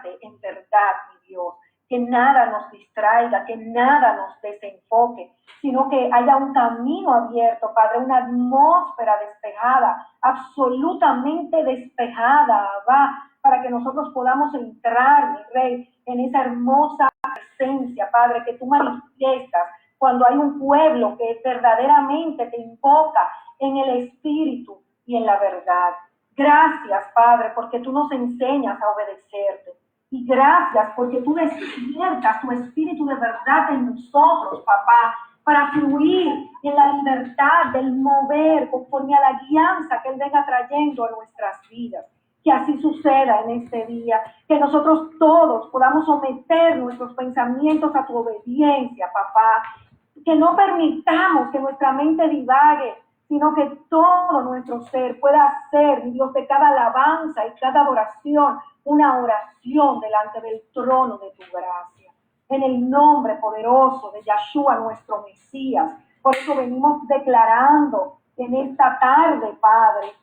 adorarte en verdad, mi Dios. Que nada nos distraiga, que nada nos desenfoque, sino que haya un camino abierto, Padre, una atmósfera despejada, absolutamente despejada, va, para que nosotros podamos entrar, mi Rey, en esa hermosa presencia, Padre, que tú manifiestas cuando hay un pueblo que verdaderamente te invoca en el Espíritu y en la verdad. Gracias, Padre, porque tú nos enseñas a obedecerte. Y gracias porque tú despiertas tu espíritu de verdad en nosotros, papá, para fluir en la libertad del mover conforme a la guianza que Él venga trayendo a nuestras vidas. Que así suceda en este día, que nosotros todos podamos someter nuestros pensamientos a tu obediencia, papá. Que no permitamos que nuestra mente divague, sino que todo nuestro ser pueda ser, mi Dios, de cada alabanza y cada adoración, una oración delante del trono de tu gracia. En el nombre poderoso de Yahshua, nuestro Mesías. Por eso venimos declarando en esta tarde, Padre,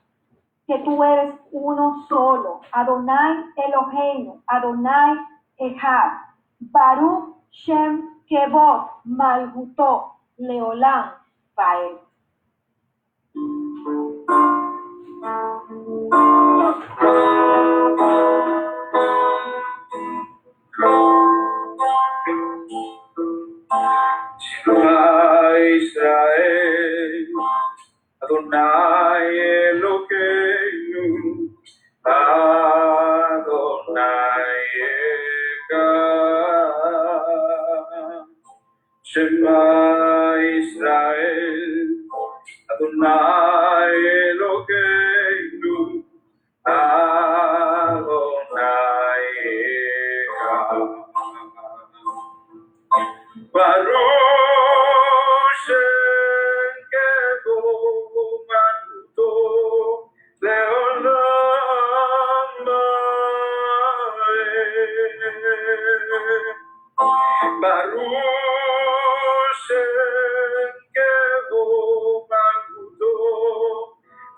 que tú eres uno solo. Adonai Eloheinu, Adonai Echad, Baruch Shem Kevod Malhuto, Leolam Vaed. Shema Israel, Adonai Elokeinu, Adonai Echad. Shema Israel, Adonai Elokeinu, Adonai Echad. Baruch Shem Kevod Malchuto Leolam Vaed. Baruch Shem Kevod Malchuto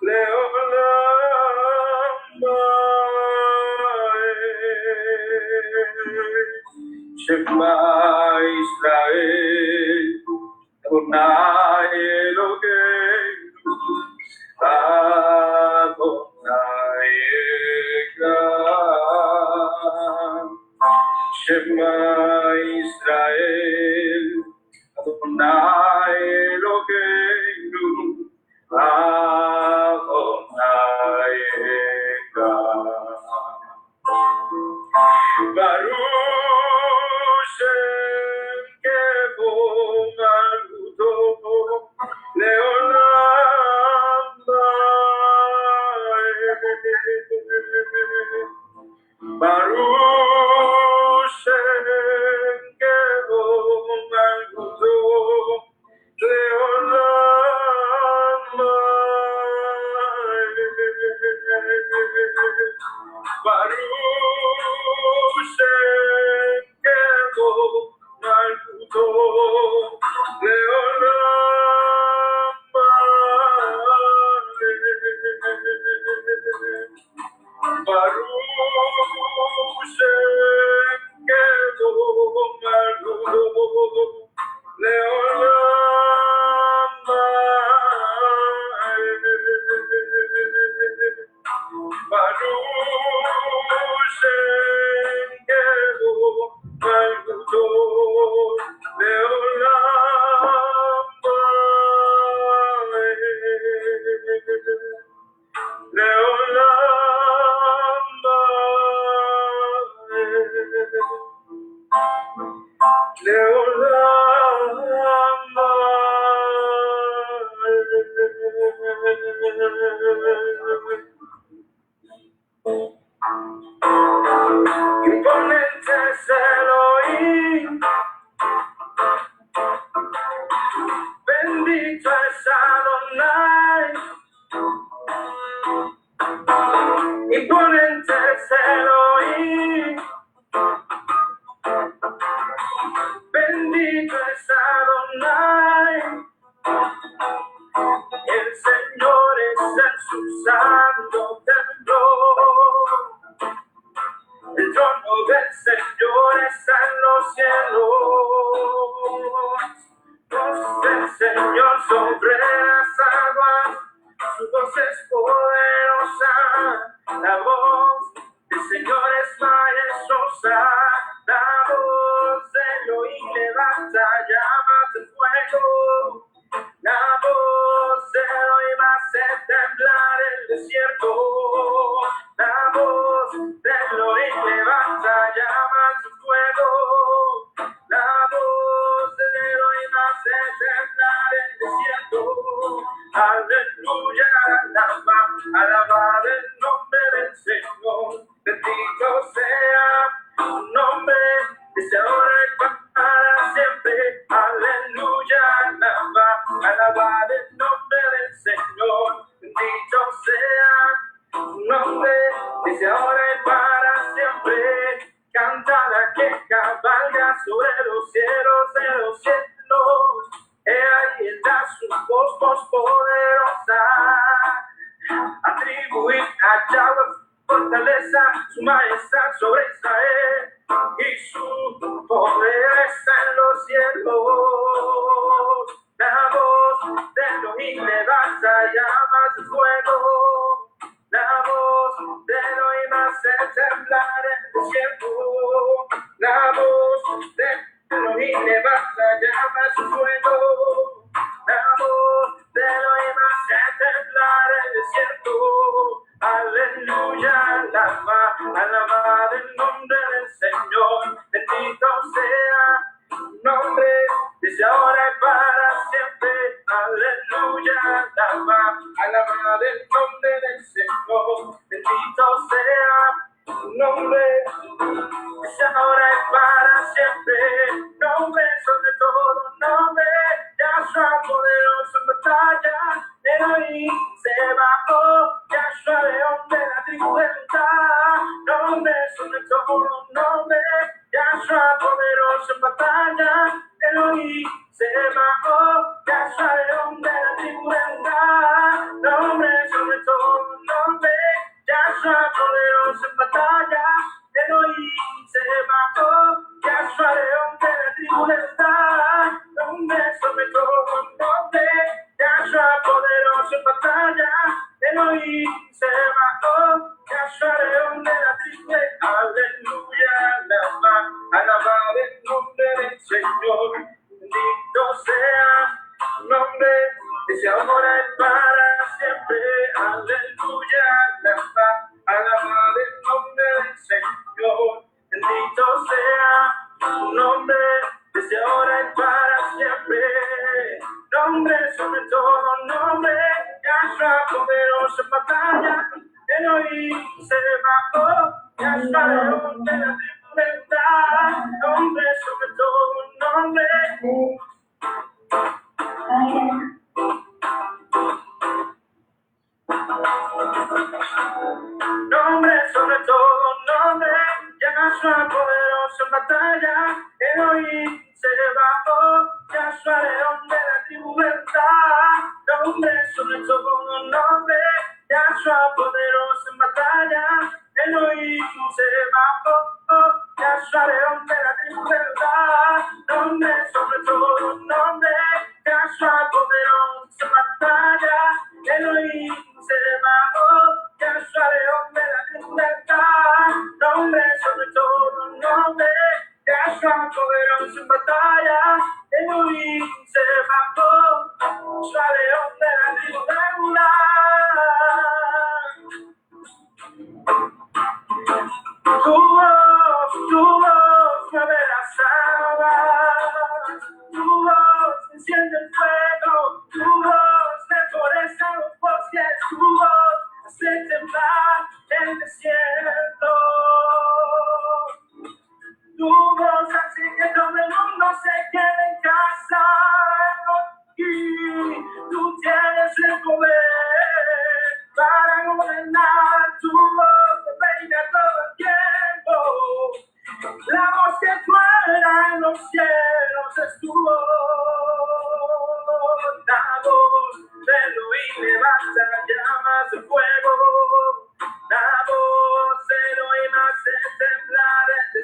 Leolam Vaed. Shema Israel, Adonai Elokeinu, Adonai Echad. Shema Israel, Adonai Elokeinu, Adonai Echad. Baruch Shem Kevod Malchuto Leolam Vaed. Baruch Shem Kevod Malchuto Leolam Vaed. Baruch Shem Kevod Malchuto Leolam Vaed. Baruch Shem Kevod Malchuto Leolam Vaed. Baruch Shem Kevod Malchuto Leolam Vaed. Leolam Vaed. Leolam Vaed. Imponente es Elohim, bendito es Adonai. Imponente es Elohim, bendito es Adonai. El Señor está en su santo templo. El trono del Señor está en los cielos. Voz del Señor sobre las aguas, su voz es poderosa, la voz del Señor es majestuosa, la voz de Elohim levanta llamas de fuego, la voz de Elohim hace temblar el desierto, la voz de Elohim levanta llamas de fuego, la voz de Elohim hace temblar el desierto. Aleluya, alaba el nombre del Señor, bendito sea su nombre, desde ahora y para siempre. Aleluya, alaba el nombre del Señor, bendito sea su nombre, desde ahora y para siempre. Canta la que cabalga sobre los cielos de los cielos. Ahí está su voz poderosa. Atribuir a Yahweh fortaleza, su majestad sobre Israel. Y su poder está en los cielos. La voz de Elohim levanta llamas de fuego. La voz de Elohim hace temblar el desierto. La voz de Elohim levanta llamas de fuego. La voz de Elohim hace temblar el desierto. Aleluya, alaba el nombre del Señor. Bendito sea su nombre, desde ahora y para siempre. Aleluya, alaba el nombre del Señor. Bendito sea su nombre, desde ahora y para siempre. Nombre sobre todo nombre, Yahshua poderoso en batalla. Elohim se bajó, Yahshua león de la tribu de Judá. Nombre sobre todo nombre, Yahshua poderoso en batalla. Elohim se bajó, Yahshua león de la tribu de Judá. Nombre sobre todo nombre, Yahshua poderoso en batalla. Elohim se bajó, Yahshua león de la tribu de Judá. Nombre sobre todo nombre, Yahshua poderoso en batalla. Elohim se bajó, Yahshua león de la tribu de Judá. Aleluya, alaba el nombre del Señor. Bendito sea su nombre, desde ahora y para siempre. Aleluya, alaba el nombre del Señor. Bendito sea su nombre, desde ahora y para siempre. Nombre sobre todo nombre, Yahshua poderoso en batalla. Elohim se bajó, Yahshua león de la tribu de Judá. Nombre sobre todo nombre. Nombre sobre todo nombre, Yahshua poderoso en batalla. Elohim se bajó, Yahshua león de la tribu de Judá. Nombre sobre todo nombre, Yahshua poderoso en batalla. Elohim se bajó, Yahshua león de la tribu de Judá. Nombre sobre todo nombre, Yahshua poderoso en batalla. Elohim se bajó, Yahshua león de la tribu de Judá. Nombre sobre todo nombre, Yahshua poderoso en batalla. Elohim se bajó, Yahshua león de la tribu de Judá. Tu voz mueve las aguas, tu voz enciende el fuego, tu voz deforesta los bosques, tu voz hace temblar el desierto. Tu voz hace que todo el mundo se quede en casa y tú tienes el poder para gobernar. Tu voz reina todo el tiempo. La voz que suena en los cielos es tu voz. La voz de Elohim levanta llamas de fuego. La voz de Elohim hace temblar el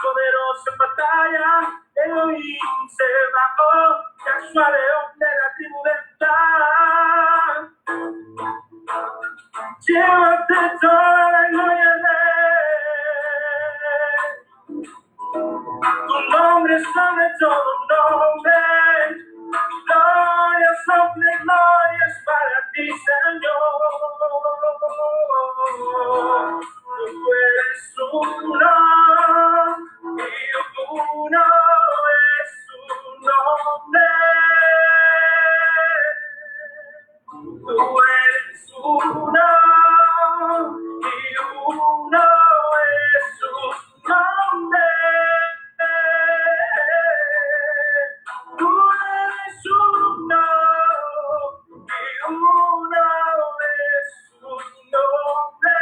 poderoso en batalla, Elohim se bajó, Yahshua león de la tribu de Dan. Llévate toda la gloria de tu nombre sobre todo nombre. Gloria sobre glorias para ti, Señor. Tú eres uno y uno es tu nombre. Tú eres uno y uno es tu nombre. Tú eres uno y uno es tu nombre.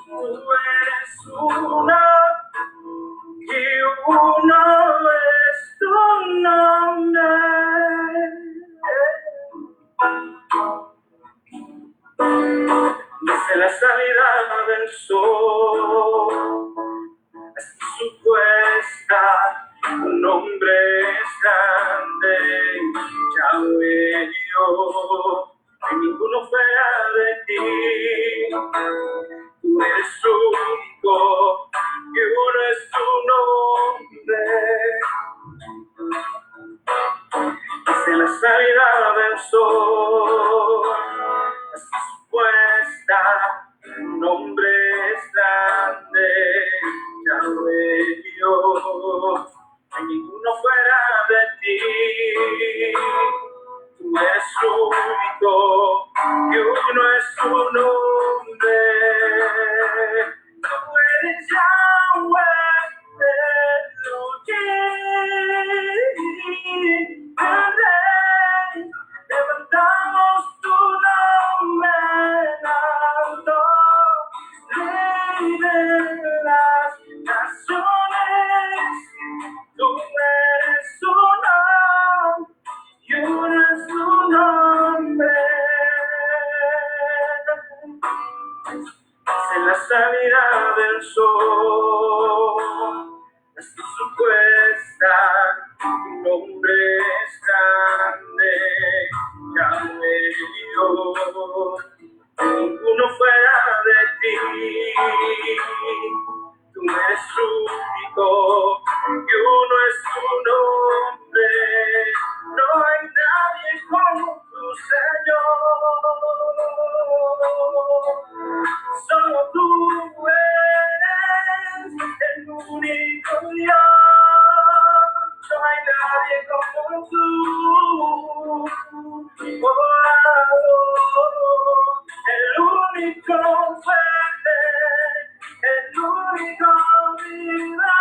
Tú eres uno y uno es tu nombre. Desde la salida del sol hasta su puesta, tu nombre es grande, Yahweh Dios, hay ninguno fuera de ti. Tú eres único y uno es tu nombre. Desde la salida del sol hasta su puesta, tu nombre es grande, Yahweh Dios, hay ninguno fuera de ti. Tú eres único y uno es tu nombre. Tú eres Yahweh Elohim, el Rey. Levantamos tu nombre en alto, Rey de las naciones. Tú eres uno y uno es tu nombre. En la salida del sol hasta su puesta, tu nombre es grande, Yahweh Dios, ninguno fuera de ti. Tú eres único y uno es tu nombre. No hay nadie como tu Señor. Solo tú eres el único Dios. No hay nadie como tú. El único fuerte, el único vida,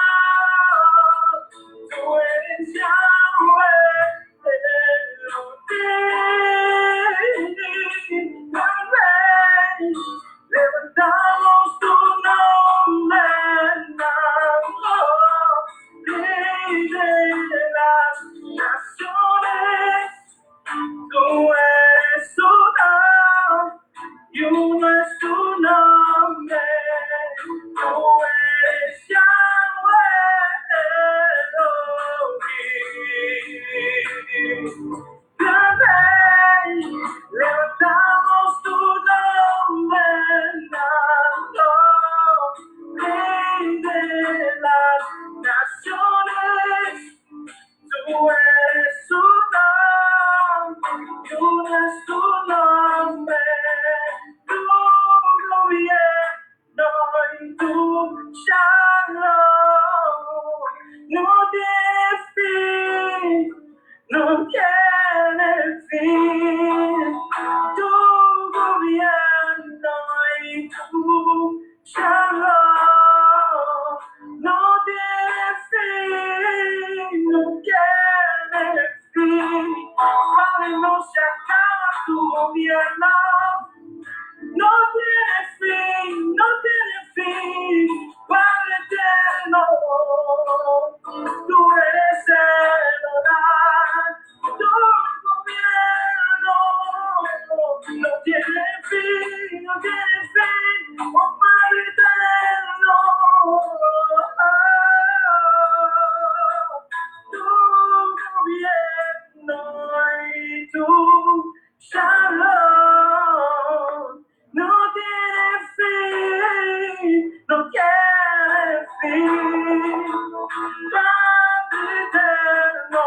Padre eterno,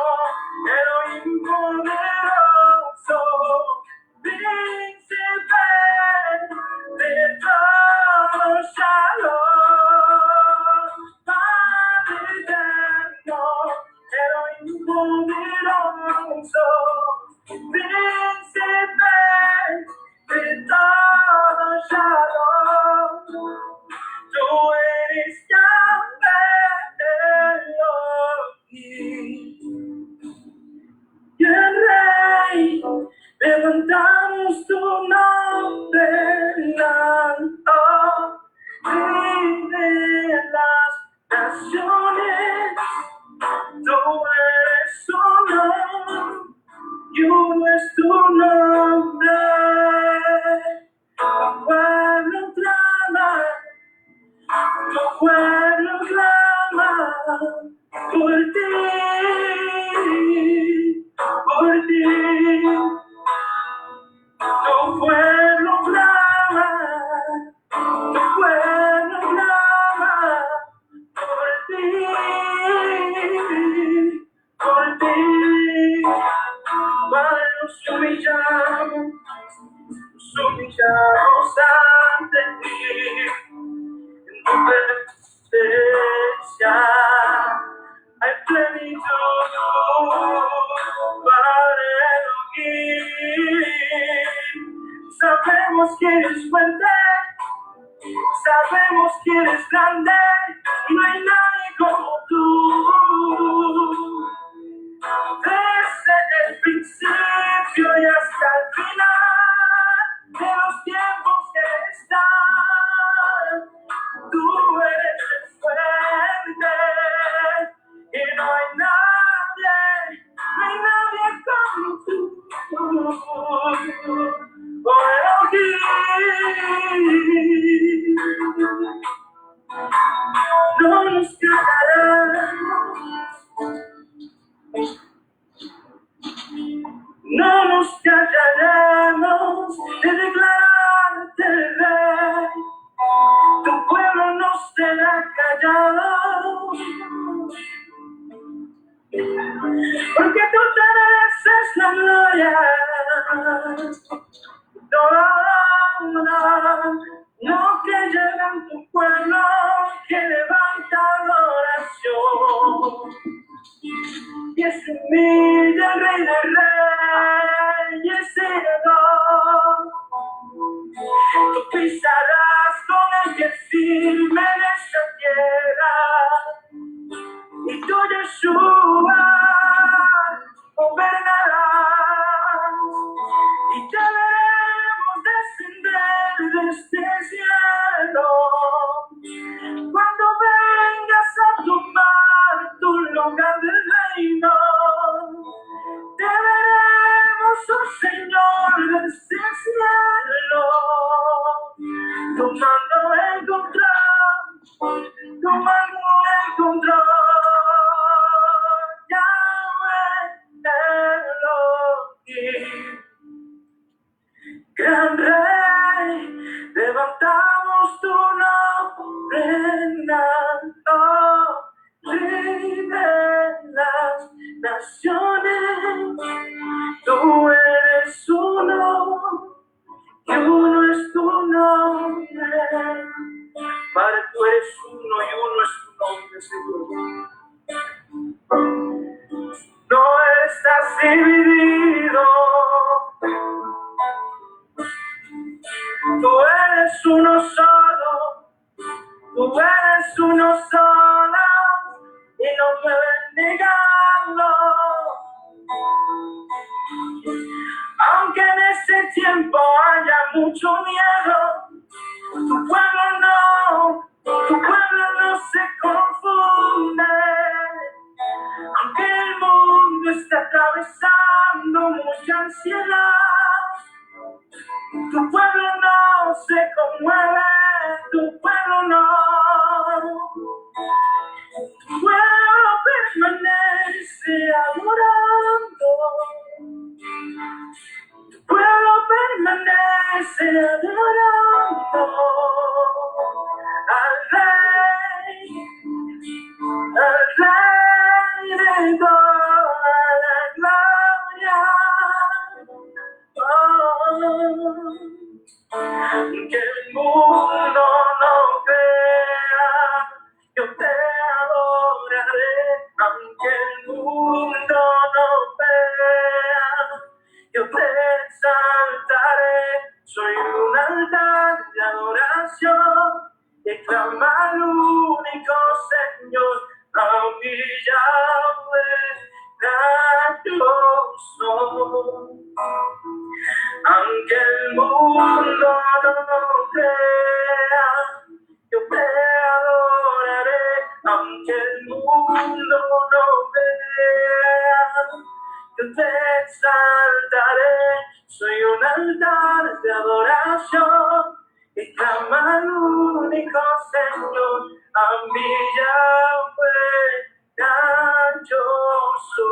Elohim poderoso, príncipe de todo Shalom. Padre eterno, Elohim poderoso, príncipe de todo Shalom. Tú eres Yahweh Elohim. Y el Rey, levantamos tu nombre en alto, Rey de las naciones. Tú eres uno, y uno es tu nombre. Tu pueblo clama por ti, por ti. Tu pueblo clama por ti, por ti. Cuando nos humillamos ante ti, en tu presencia hay plenitud, Padre Elohim. Sabemos que eres fuerte, sabemos que eres grande, y no hay nadie como tú. Desde el principio y hasta el final de los tiempos que están, tú eres fuerte y no hay nadie como tú. Oh Elohim, no nos callaremos. No nos callaremos de declararte Rey. Tu pueblo no será callado, porque tú te mereces la gloria. Toda la honra, no que llega en tu pueblo, que levanta adoración. Y es humilde el Rey de Reyes y Señor. Tú pisarás con el pie firme en esta tierra, y tú, Yeshua, gobernarás, y te veremos descender desde el cielo. Cuando vengas a tomar tu lugar del reino, te veremos, oh Señor, desde el cielo, tomando el control, Yahweh Elohim. Gran Rey, levantamos tu nombre en alto, Rey de las naciones. Tú eres uno, y uno es tu nombre. Padre, tú eres uno, y uno es tu nombre, Señor. No estás dividido. Tú eres uno solo, y no puedes negarlo. Aunque en este tiempo haya mucho miedo, tu pueblo no se confunde. Aunque el mundo esté atravesando mucha ansiedad, tu pueblo no se conmueve, tu pueblo no. Tu pueblo permanece adorando. Tu pueblo permanece adorando al Rey, al Rey. aunque el mundo no vea, yo te exaltaré. Soy un altar de adoración y clama al único Señor, a mi Yahweh, yo soy. Aunque el mundo no crea, yo te adoraré. Aunque el mundo no vea, yo te exaltaré. Soy un altar de adoración y clama al único Señor, a mi Yahweh, yo soy.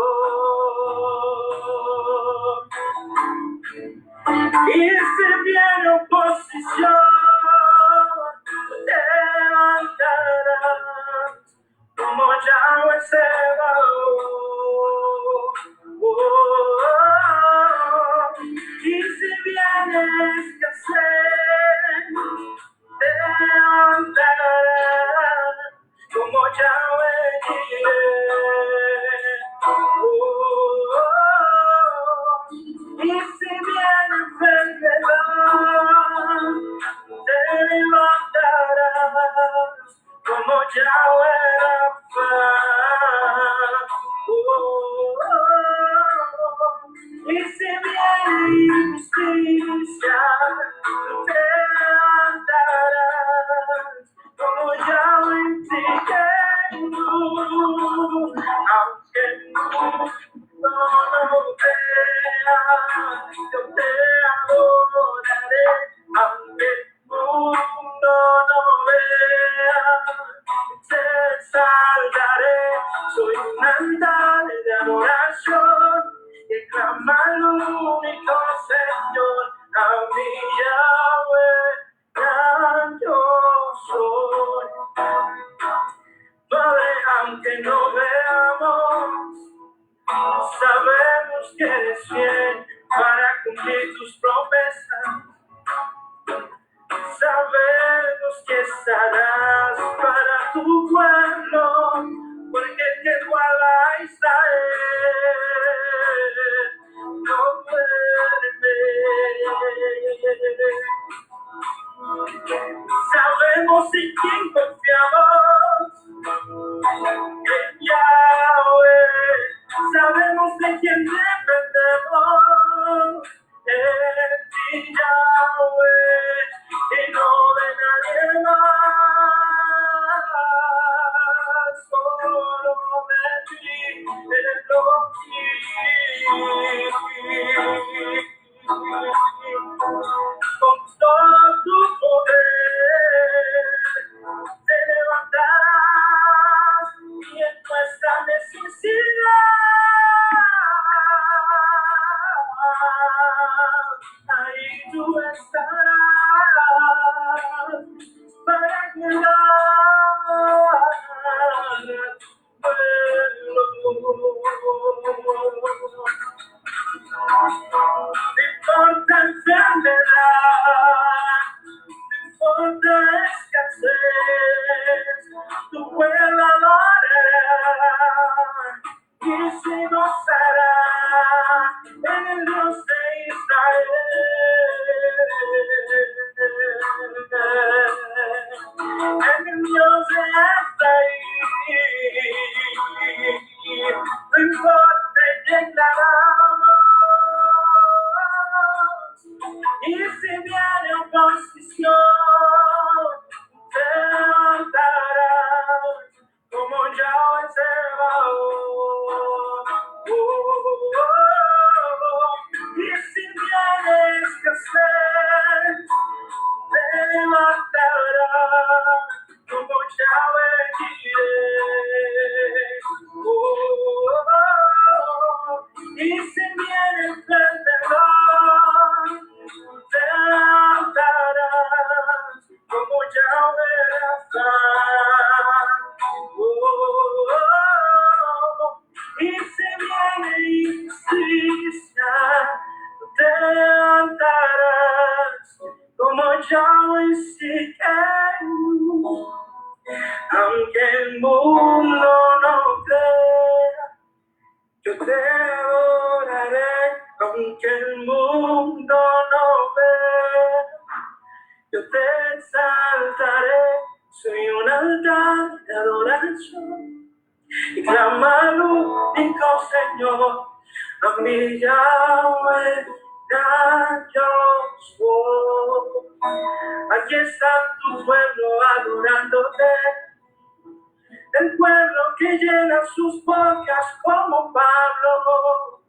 Y si viene oposición, te levantarás como Yahweh Sebaot. Y si viene escasez, te levantarás como Yahweh Jireh. Y si viene enfermedad, te levantarás como Yahweh Rafa. Y si viene injusticia, te levantarás como Yahweh Tzidkenu. Aunque no vea, yo te adoraré. Aunque el mundo no vea, te exaltaré. Soy un altar de adoración y clama al único Señor, a mi Yahweh, yo soy. Padre, aunque no veamos, sabemos que eres fiel para cumplir tus promesas. Sabemos que estarás para tu pueblo, porque el que guarda a Israel no duerme. Sabemos en quién confiamos, en Yahweh. Sabemos de quién dependemos, en ti, Yahweh, y no de nadie más. Solo de ti, con todo tu poder te levantarás y en nuestra necesidad ahí tú estarás para cuidar tu pueblo. No importa enfermedad, no importa escasez, tu pueblo adorará y se gozará en el Dios de Israel, en el Dios de Efraín. No importa y declaramos. Y si viene oposición, te levantarás como Yahweh Sebaot. aunque el mundo no ve, yo te exaltaré, soy un altar de adoración y clama al único Señor, a mi Yahweh, yo soy. Aquí está tu pueblo adorándote, el pueblo que llena sus bocas como Pablo,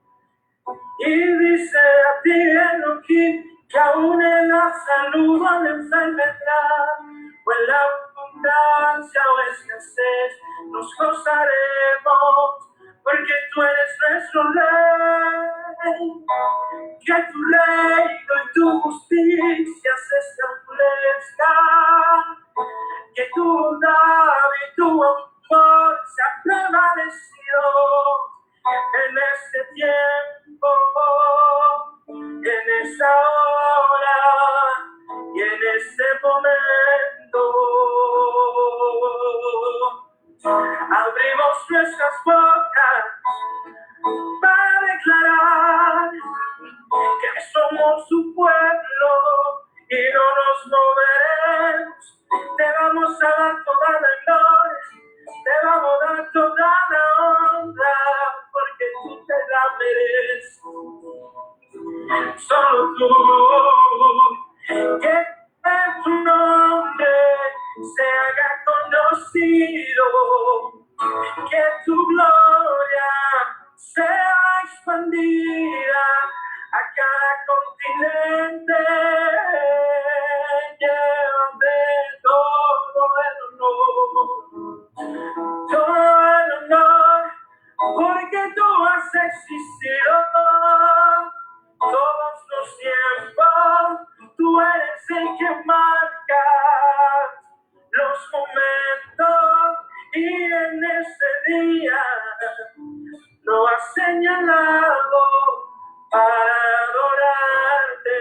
y dice a ti Elohim que aún en la salud o en la enfermedad, o en la abundancia o escasez, nos gozaremos, porque tú eres nuestro rey. Que tu reino y tu justicia se establezcan, que tu bondad y tu amor se han prevalecido en este tiempo, en esta hora y en este momento. Abrimos nuestras bocas para declarar que somos su pueblo y no nos moveremos. Te vamos a dar toda la gloria, te vamos a dar toda la honra, porque tú te la mereces. Solo tú, que tu nombre se haga conocido, que tu gloria sea expandida a cada continente. Llévame todo el honor, porque tú has existido todos los tiempos. Tú eres el que marca los momentos, y en este día lo has señalado para adorarte.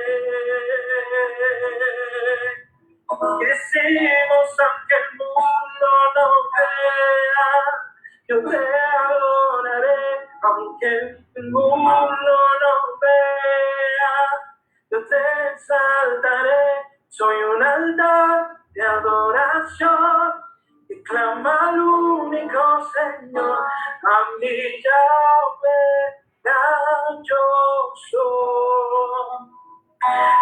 Decimos aunque el mundo no vea, yo te adoraré, aunque el mundo no vea, yo te exaltaré, soy un altar de adoración y clama al único Señor, a mi Yahweh, yo soy.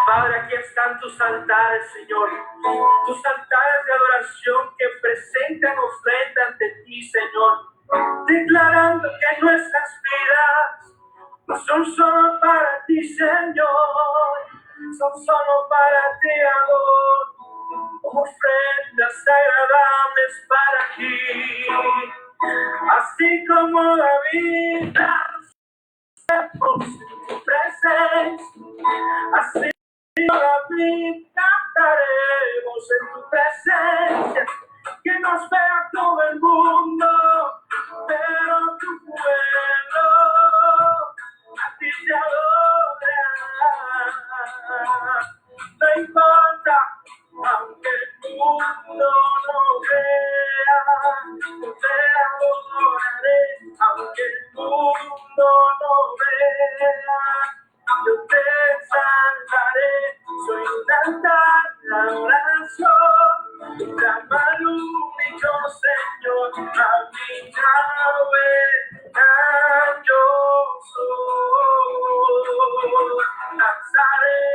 Padre, aquí están tus altares, Señor, tus altares de adoración que presentan ofrenda ante ti, Señor, declarando que nuestras vidas no son solo para ti, Señor, son solo para ti, amor, ofrendas agradables para ti, así como David por tu presencia, así David cantaremos en tu presencia, que nos vea todo el mundo, pero tu pueblo a ti te adora. No importa, aunque el mundo no vea, yo te adoraré, aunque el mundo no vea, yo te exaltaré, soy un altar de adoración, y clama al único Señor, a mi Yahweh, yo soy. Danzaré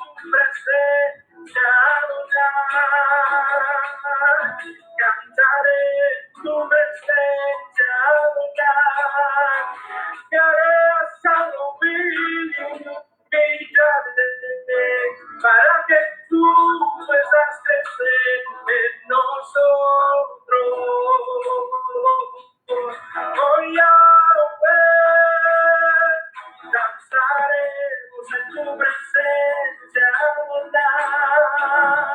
tu presencia, adorar, cantaré tu presencia, adorar, y haré hasta lo humilde para que tú puedas crecer en nosotros. Oh Yahweh, danzaremos en tu presencia, andar,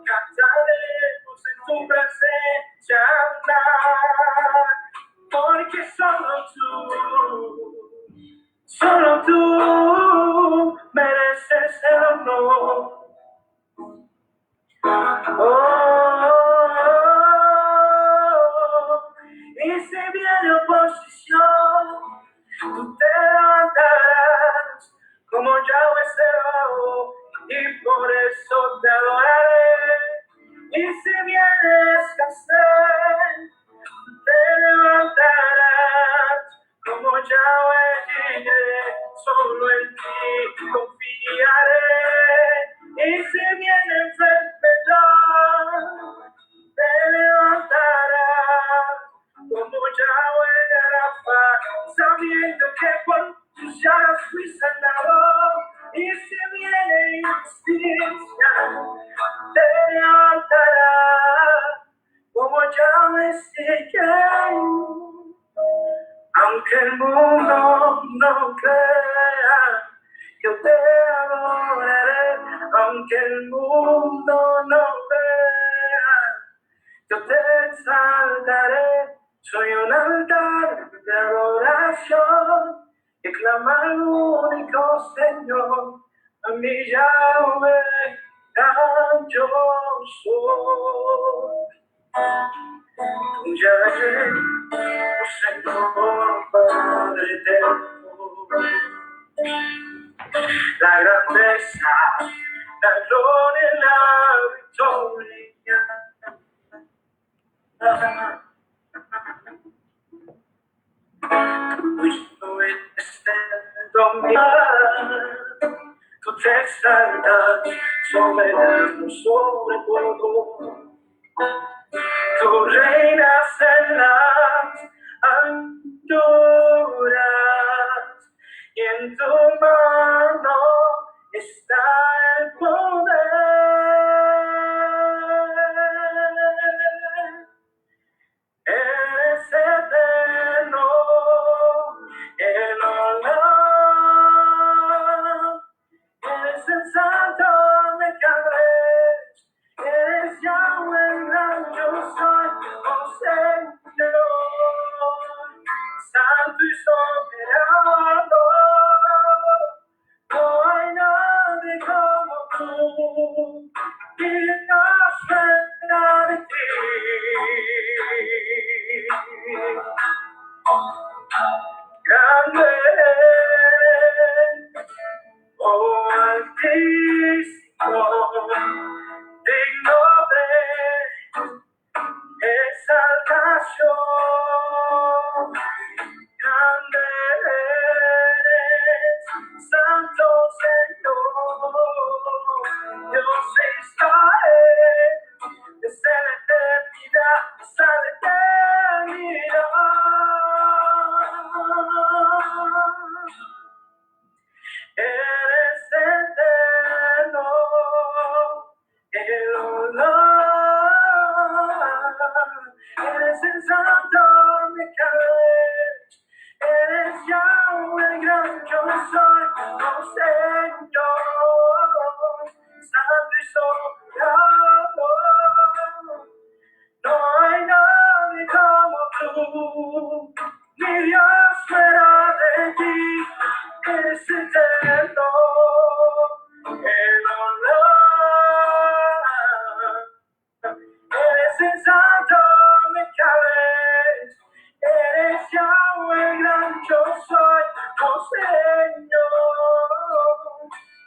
cantaremos en tu presencia, andar, porque solo tú mereces el honor. Y si viene oposición, tú te levantarás Rafa, sabiendo que por tus llagas fui sanado. Y si viene injusticia, te levantará, como ya me sigue. Aunque el mundo no crea, yo te adoraré. Aunque el mundo no vea, yo te exaltaré. Soy un altar de adoración que clama al único Señor. A mí Yahweh, yo soy. Yahweh, Señor Padre eterno, la grandeza, la gloria y la victoria. Tuyo es el dominio, tú te exaltas, soberano sobre todo. Tú reinas en las alturas y en tu mano está el poder. Eres eterno, el honor, eres el santo de cabres, eres Yahweh, gran yo soy, oh Señor, santo y soberano, no hay nadie como tú, y Dios fuera de ti. Grande, oh Altísimo, digno de exaltación. Grande eres, Santo Señor, Dios Israel, desde la eternidad hasta la eternidad. Eres eterno, el honor, eres el santo de Kadesh, eres Yahweh, gran yo soy, oh Señor, santo y soberano, no hay nadie como tú, ni Dios fuera de ti. Eres eterno, el honor, eres el santo de Kadesh, eres Yahweh, gran yo soy, oh Señor,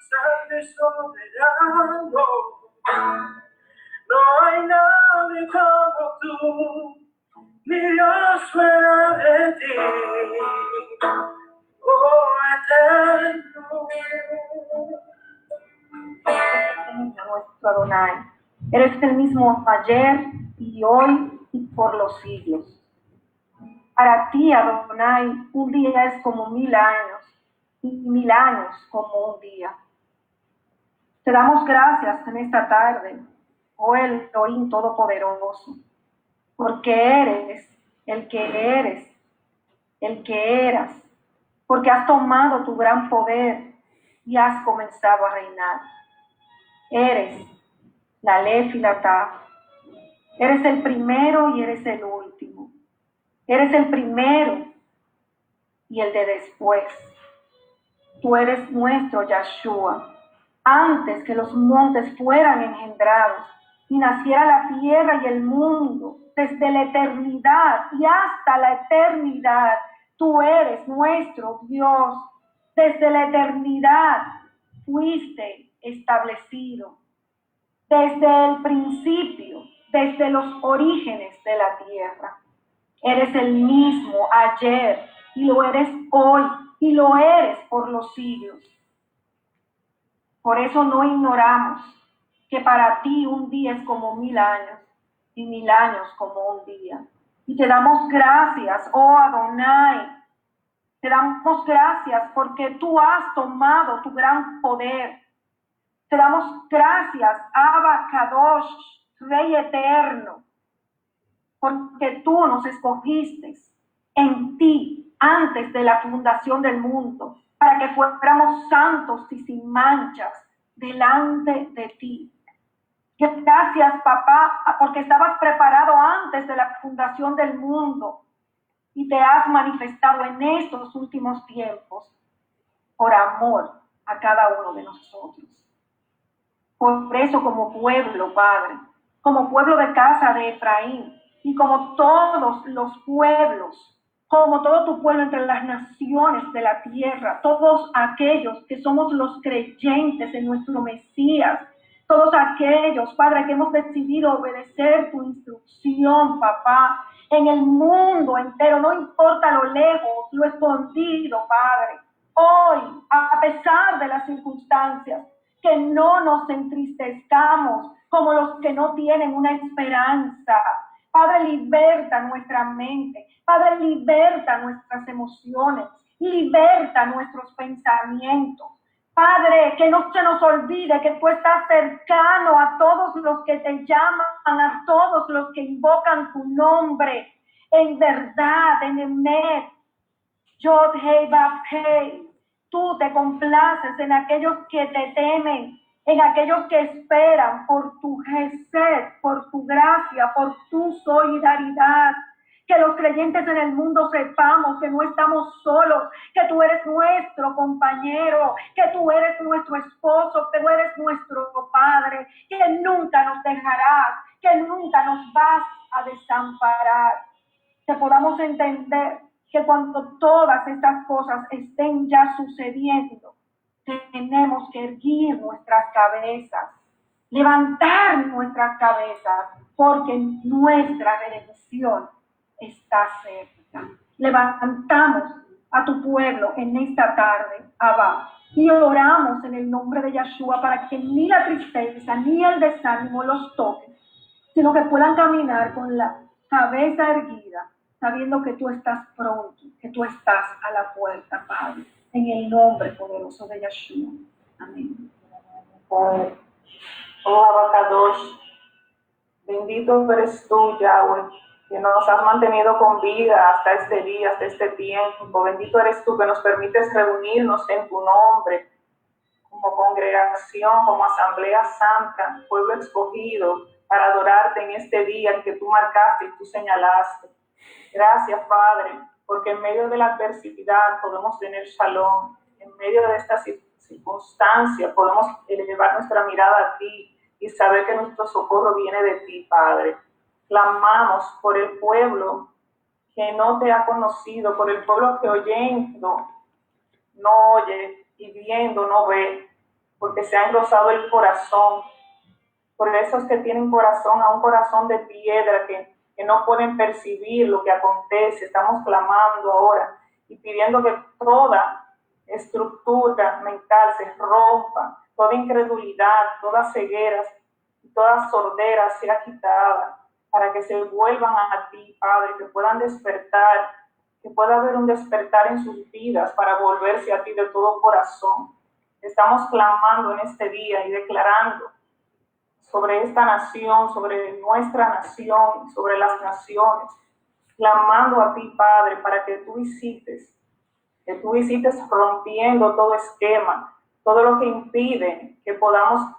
santo y soberano, no hay nadie como tú, ni Dios fuera de ti. Oh, eterno. Nuestro Adonai. Eres el mismo ayer y hoy y por los siglos. Para ti, Adonai, un día es como 1000 años y 1000 años como un día. Te damos gracias en esta tarde, oh Elohim Todopoderoso, porque eres el que eres, el que eras, porque has tomado tu gran poder y has comenzado a reinar. Eres la Aleph y la Taf. Eres el primero y eres el último. Eres el primero y el de después. Tú eres nuestro Yahshua. Antes que los montes fueran engendrados y naciera la tierra y el mundo, desde la eternidad y hasta la eternidad, tú eres nuestro Dios. Desde la eternidad fuiste establecido. Desde el principio, desde los orígenes de la tierra. Eres el mismo ayer y lo eres hoy y lo eres por los siglos. Por eso no ignoramos que para ti un día es como 1000 años y 1000 años como un día. Y te damos gracias, oh Adonai. Te damos gracias porque tú has tomado tu gran poder. Te damos gracias, Abba Kadosh, Rey eterno, porque tú nos escogiste en ti antes de la fundación del mundo, para que fuéramos santos y sin manchas delante de ti. Gracias, papá, porque estabas preparado antes de la fundación del mundo y te has manifestado en estos últimos tiempos por amor a cada uno de nosotros. Por eso, como pueblo, Padre, como pueblo de casa de Efraín y como todos los pueblos, como todo tu pueblo entre las naciones de la tierra, todos aquellos que somos los creyentes en nuestro Mesías, todos aquellos, Padre, que hemos decidido obedecer tu instrucción, papá, en el mundo entero, no importa lo lejos, lo escondido, Padre. Hoy, a pesar de las circunstancias, que no nos entristezcamos como los que no tienen una esperanza. Padre, liberta nuestra mente. Padre, liberta nuestras emociones. Liberta nuestros pensamientos. Padre, que no se nos olvide que tú estás cercano a todos los que te llaman, a todos los que invocan tu nombre. En verdad, en Emet, Yod Hei Vav Hei. Tú te complaces en aquellos que te temen, en aquellos que esperan por tu gesed, por tu gracia, por tu solidaridad. Que los creyentes en el mundo sepamos que no estamos solos, que tú eres nuestro compañero, que tú eres nuestro esposo, que tú eres nuestro padre, que nunca nos dejarás, que nunca nos vas a desamparar. Que podamos entender que cuando todas estas cosas estén ya sucediendo, tenemos que erguir nuestras cabezas, levantar nuestras cabezas, porque nuestra redención está cerca. Levantamos a tu pueblo en esta tarde, Abba, y oramos en el nombre de Yeshua para que ni la tristeza ni el desánimo los toque, sino que puedan caminar con la cabeza erguida, sabiendo que tú estás pronto, que tú estás a la puerta, Padre, en el nombre poderoso de Yeshua. Amén. Oh Abacadosh, bendito eres tú, Yahweh, que nos has mantenido con vida hasta este día, hasta este tiempo. Bendito eres tú que nos permites reunirnos en tu nombre, como congregación, como asamblea santa, pueblo escogido, para adorarte en este día que tú marcaste y tú señalaste. Gracias, Padre, porque en medio de la adversidad podemos tener shalom. En medio de esta circunstancia podemos elevar nuestra mirada a ti y saber que nuestro socorro viene de ti, Padre. Clamamos por el pueblo que no te ha conocido, por el pueblo que oyendo no oye y viendo no ve, porque se ha engrosado el corazón. Por esos que tienen corazón, a un corazón de piedra, que no pueden percibir lo que acontece. Estamos clamando ahora y pidiendo que toda estructura mental se rompa, toda incredulidad, toda ceguera, toda sordera sea quitada, para que se vuelvan a ti, Padre, que puedan despertar, que pueda haber un despertar en sus vidas para volverse a ti de todo corazón. Estamos clamando en este día y declarando sobre esta nación, sobre nuestra nación, sobre las naciones, clamando a ti, Padre, para que tú visites rompiendo todo esquema, todo lo que impide que podamos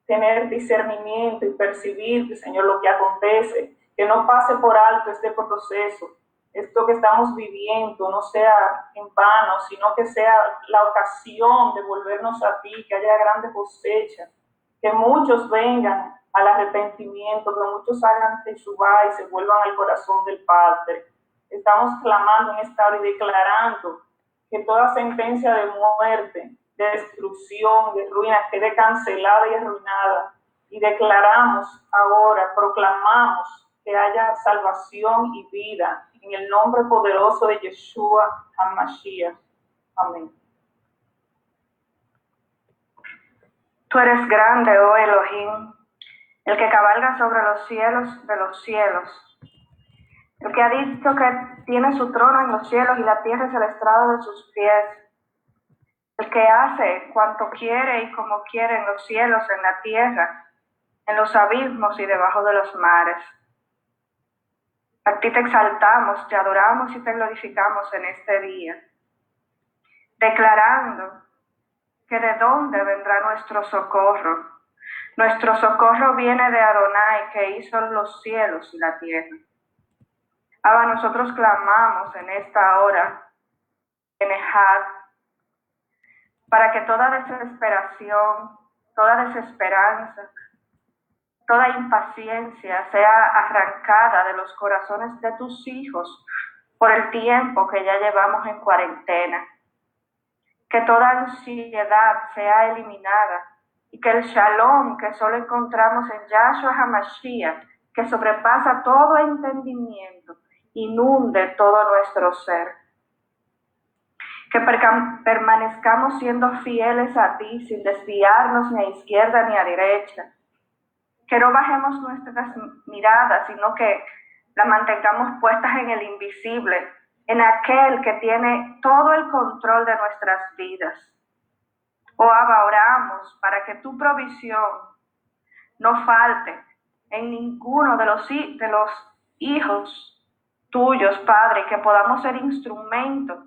tener discernimiento y percibir, Señor, lo que acontece, que no pase por alto este proceso, esto que estamos viviendo no sea en vano, sino que sea la ocasión de volvernos a ti, que haya grande cosecha, que muchos vengan al arrepentimiento, que muchos hagan teshuvá y se vuelvan al corazón del Padre. Estamos clamando en esta hora y declarando que toda sentencia de muerte, de destrucción, de ruina, quede cancelada y arruinada. Y declaramos ahora, proclamamos que haya salvación y vida en el nombre poderoso de Yeshua HaMashiach. Amén. Tú eres grande, oh Elohim, el que cabalga sobre los cielos de los cielos. el que ha dicho que tiene su trono en los cielos y la tierra es el estrado de sus pies, el que hace cuanto quiere y como quiere en los cielos, en la tierra, en los abismos y debajo de los mares. A ti te exaltamos, te adoramos y te glorificamos en este día, declarando que de dónde vendrá nuestro socorro. Nuestro socorro viene de Adonai, que hizo los cielos y la tierra. Abba, nosotros clamamos en esta hora, en Ejad, para que toda desesperación, toda desesperanza, toda impaciencia sea arrancada de los corazones de tus hijos por el tiempo que ya llevamos en cuarentena. Que toda ansiedad sea eliminada y que el shalom que solo encontramos en Yahshua HaMashiach, que sobrepasa todo entendimiento, inunde todo nuestro ser. Que permanezcamos siendo fieles a ti sin desviarnos ni a izquierda ni a derecha. Que no bajemos nuestras miradas, sino que las mantengamos puestas en el invisible, en aquel que tiene todo el control de nuestras vidas. Oh Abba, oramos para que tu provisión no falte en ninguno de los hijos tuyos, Padre, que podamos ser instrumentos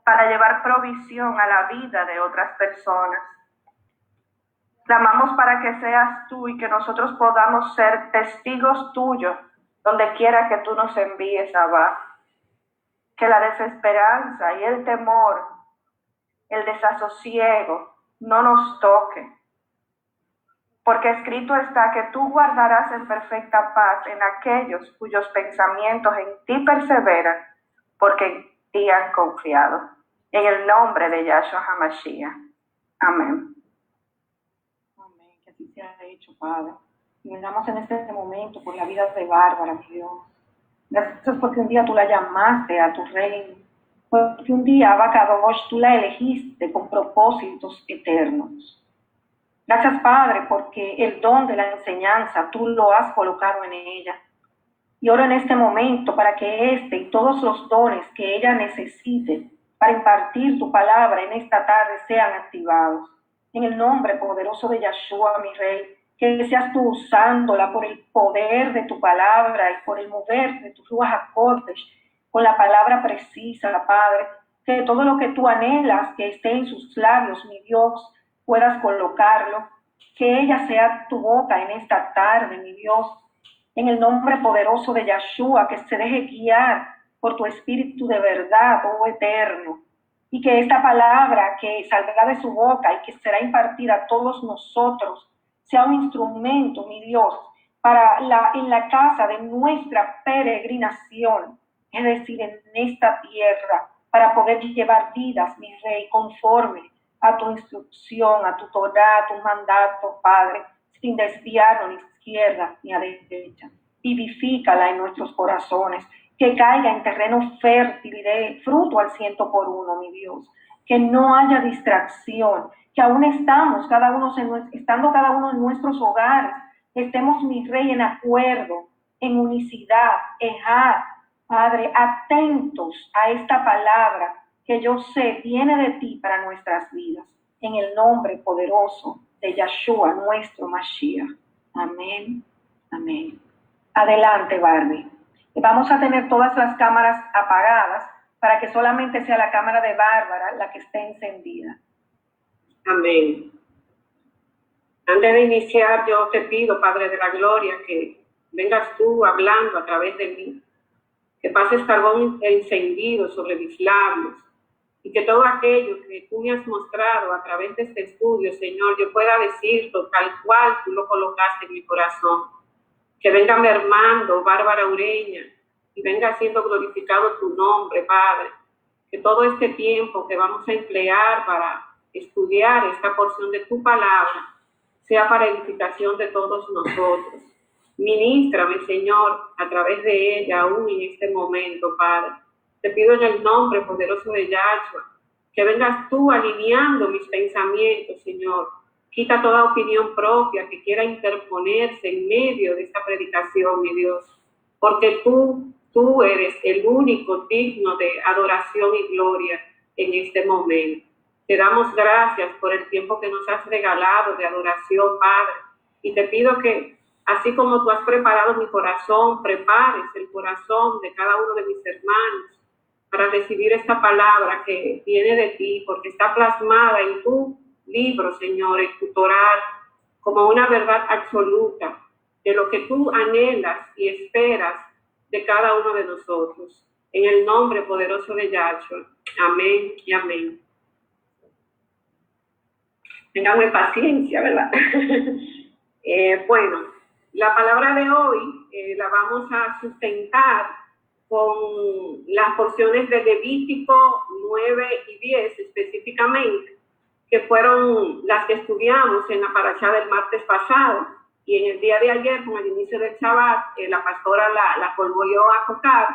para llevar provisión a la vida de otras personas. Clamamos para que seas tú y que nosotros podamos ser testigos tuyos donde quiera que tú nos envíes, Abba. Que la desesperanza y el temor, el desasosiego no nos toque. Porque escrito está que tú guardarás en perfecta paz en aquellos cuyos pensamientos en ti perseveran, porque en ti han confiado. En el nombre de Yahshua HaMashiach. Amén. Amén, que así sea hecho, Padre. Y vendamos en este momento por la vida de Bárbara, mi Dios. Gracias porque un día tú la llamaste a tu reino. Porque un día, Abacadosh, tú la elegiste con propósitos eternos. Gracias, Padre, porque el don de la enseñanza tú lo has colocado en ella. Y oro en este momento para que este y todos los dones que ella necesite para impartir tu palabra en esta tarde sean activados. En el nombre poderoso de Yahshua, mi Rey, que seas tú usándola por el poder de tu palabra y por el mover de tu Ruach HaKodesh, con la palabra precisa, Padre, que todo lo que tú anhelas que esté en sus labios, mi Dios, puedas colocarlo, que ella sea tu boca en esta tarde, mi Dios, en el nombre poderoso de Yahshua, que se deje guiar por tu espíritu de verdad, oh eterno, y que esta palabra que saldrá de su boca y que será impartida a todos nosotros sea un instrumento, mi Dios, en la casa de nuestra peregrinación, es decir, en esta tierra, para poder llevar vidas, mi Rey, conforme a tu instrucción, a tu Torah, a tu mandato, Padre, sin desviarnos ni a izquierda ni a derecha. Vivifícala en nuestros corazones, que caiga en terreno fértil y dé fruto al 100%, mi Dios. Que no haya distracción, que aún estando cada uno en nuestros hogares, estemos, mi Rey, en acuerdo, en unicidad, Padre, atentos a esta palabra que yo sé viene de ti para nuestras vidas. En el nombre poderoso de Yahshua, nuestro Mashiach. Amén. Amén. Adelante, Barbie. Vamos a tener todas las cámaras apagadas para que solamente sea la cámara de Bárbara la que esté encendida. Amén. Antes de iniciar, yo te pido, Padre de la Gloria, que vengas tú hablando a través de mí, que pases carbón encendido sobre mis labios y que todo aquello que tú me has mostrado a través de este estudio, Señor, yo pueda decirlo tal cual tú lo colocaste en mi corazón. Que venga mermando Bárbara Ureña y venga siendo glorificado tu nombre, Padre. Que todo este tiempo que vamos a emplear para estudiar esta porción de tu palabra sea para edificación de todos nosotros. Ministrame, Señor, a través de ella, aún en este momento, Padre. Te pido en el nombre poderoso de Yahshua, que vengas tú alineando mis pensamientos, Señor. Quita toda opinión propia que quiera interponerse en medio de esta predicación, mi Dios. Porque tú Tú eres el único digno de adoración y gloria en este momento. Te damos gracias por el tiempo que nos has regalado de adoración, Padre. Y te pido que, así como tú has preparado mi corazón, prepares el corazón de cada uno de mis hermanos para recibir esta palabra que viene de ti, porque está plasmada en tu libro, Señor, en tu Torá, como una verdad absoluta de lo que tú anhelas y esperas de cada uno de nosotros. En el nombre poderoso de Yahshua. Amén y amén. Ténganme paciencia, ¿verdad? Bueno, la palabra de hoy la vamos a sustentar con las porciones de Levítico 9 y 10 específicamente, que fueron las que estudiamos en la parashá del martes pasado. Y en el día de ayer, con el inicio del Shabbat, la pastora la volvió a tocar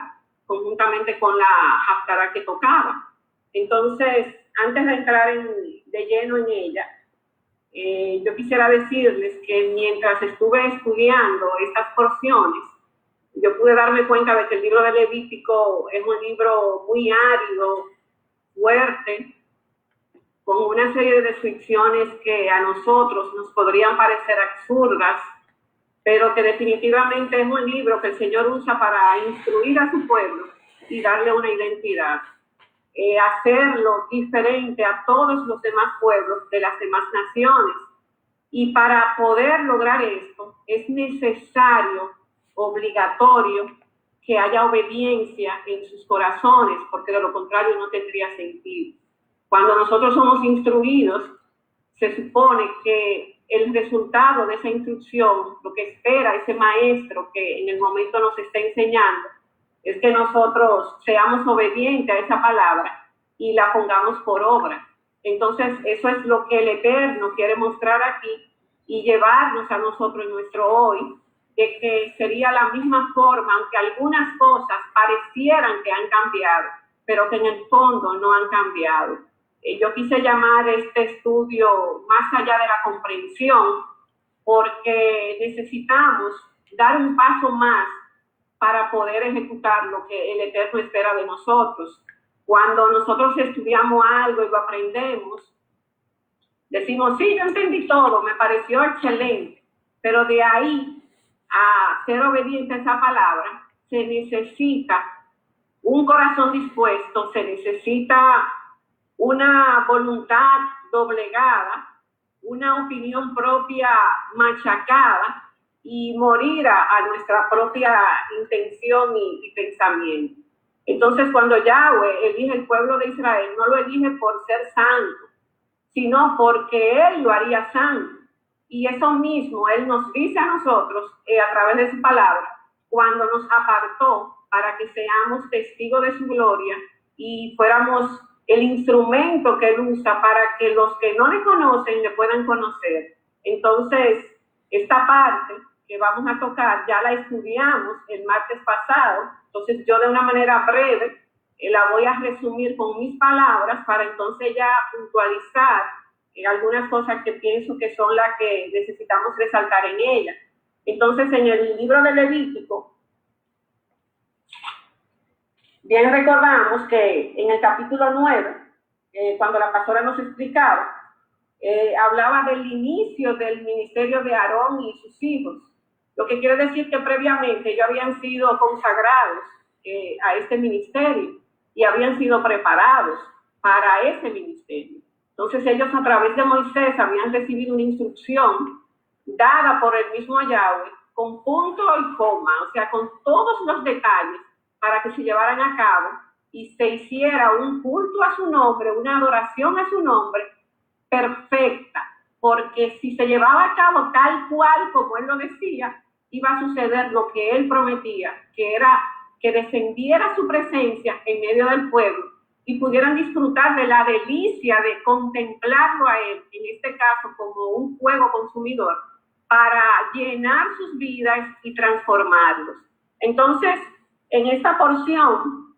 conjuntamente con la haftará que tocaba. Entonces, antes de entrar de lleno en ella, yo quisiera decirles que mientras estuve estudiando estas porciones, yo pude darme cuenta de que el libro de Levítico es un libro muy árido, fuerte, con una serie de descripciones que a nosotros nos podrían parecer absurdas, pero que definitivamente es un libro que el Señor usa para instruir a su pueblo y darle una identidad. Hacerlo diferente a todos los demás pueblos de las demás naciones. Y para poder lograr esto es necesario, obligatorio, que haya obediencia en sus corazones, porque de lo contrario no tendría sentido. Cuando nosotros somos instruidos, se supone que el resultado de esa instrucción, lo que espera ese maestro que en el momento nos está enseñando, es que nosotros seamos obedientes a esa palabra y la pongamos por obra. Entonces, eso es lo que el Eterno quiere mostrar aquí y llevarnos a nosotros en nuestro hoy, de que sería la misma forma, aunque algunas cosas parecieran que han cambiado, pero que en el fondo no han cambiado. Yo quise llamar este estudio más allá de la comprensión, porque necesitamos dar un paso más para poder ejecutar lo que el Eterno espera de nosotros. Cuando nosotros estudiamos algo y lo aprendemos, decimos, sí, yo entendí todo, me pareció excelente, pero de ahí a ser obediente a esa palabra, se necesita un corazón dispuesto, se necesita una voluntad doblegada, una opinión propia machacada y morir a nuestra propia intención y pensamiento. Entonces, cuando Yahweh elige el pueblo de Israel, no lo elige por ser santo, sino porque Él lo haría santo. Y eso mismo Él nos dice a nosotros a través de su palabra, cuando nos apartó para que seamos testigos de su gloria y fuéramos el instrumento que Él usa para que los que no le conocen le puedan conocer. Entonces, esta parte que vamos a tocar ya la estudiamos el martes pasado, entonces yo de una manera breve la voy a resumir con mis palabras para entonces ya puntualizar algunas cosas que pienso que son las que necesitamos resaltar en ella. Entonces, en el libro de Levítico, bien recordamos que en el capítulo 9, cuando la pastora nos explicaba, hablaba del inicio del ministerio de Aarón y sus hijos, lo que quiere decir que previamente ellos habían sido consagrados a este ministerio y habían sido preparados para ese ministerio. Entonces ellos a través de Moisés habían recibido una instrucción dada por el mismo Yahweh con punto y coma, o sea, con todos los detalles para que se llevaran a cabo y se hiciera un culto a su nombre, una adoración a su nombre perfecta, porque si se llevaba a cabo tal cual como él lo decía, iba a suceder lo que él prometía, que era que descendiera su presencia en medio del pueblo y pudieran disfrutar de la delicia de contemplarlo a él, en este caso como un fuego consumidor, para llenar sus vidas y transformarlos. Entonces, en esta porción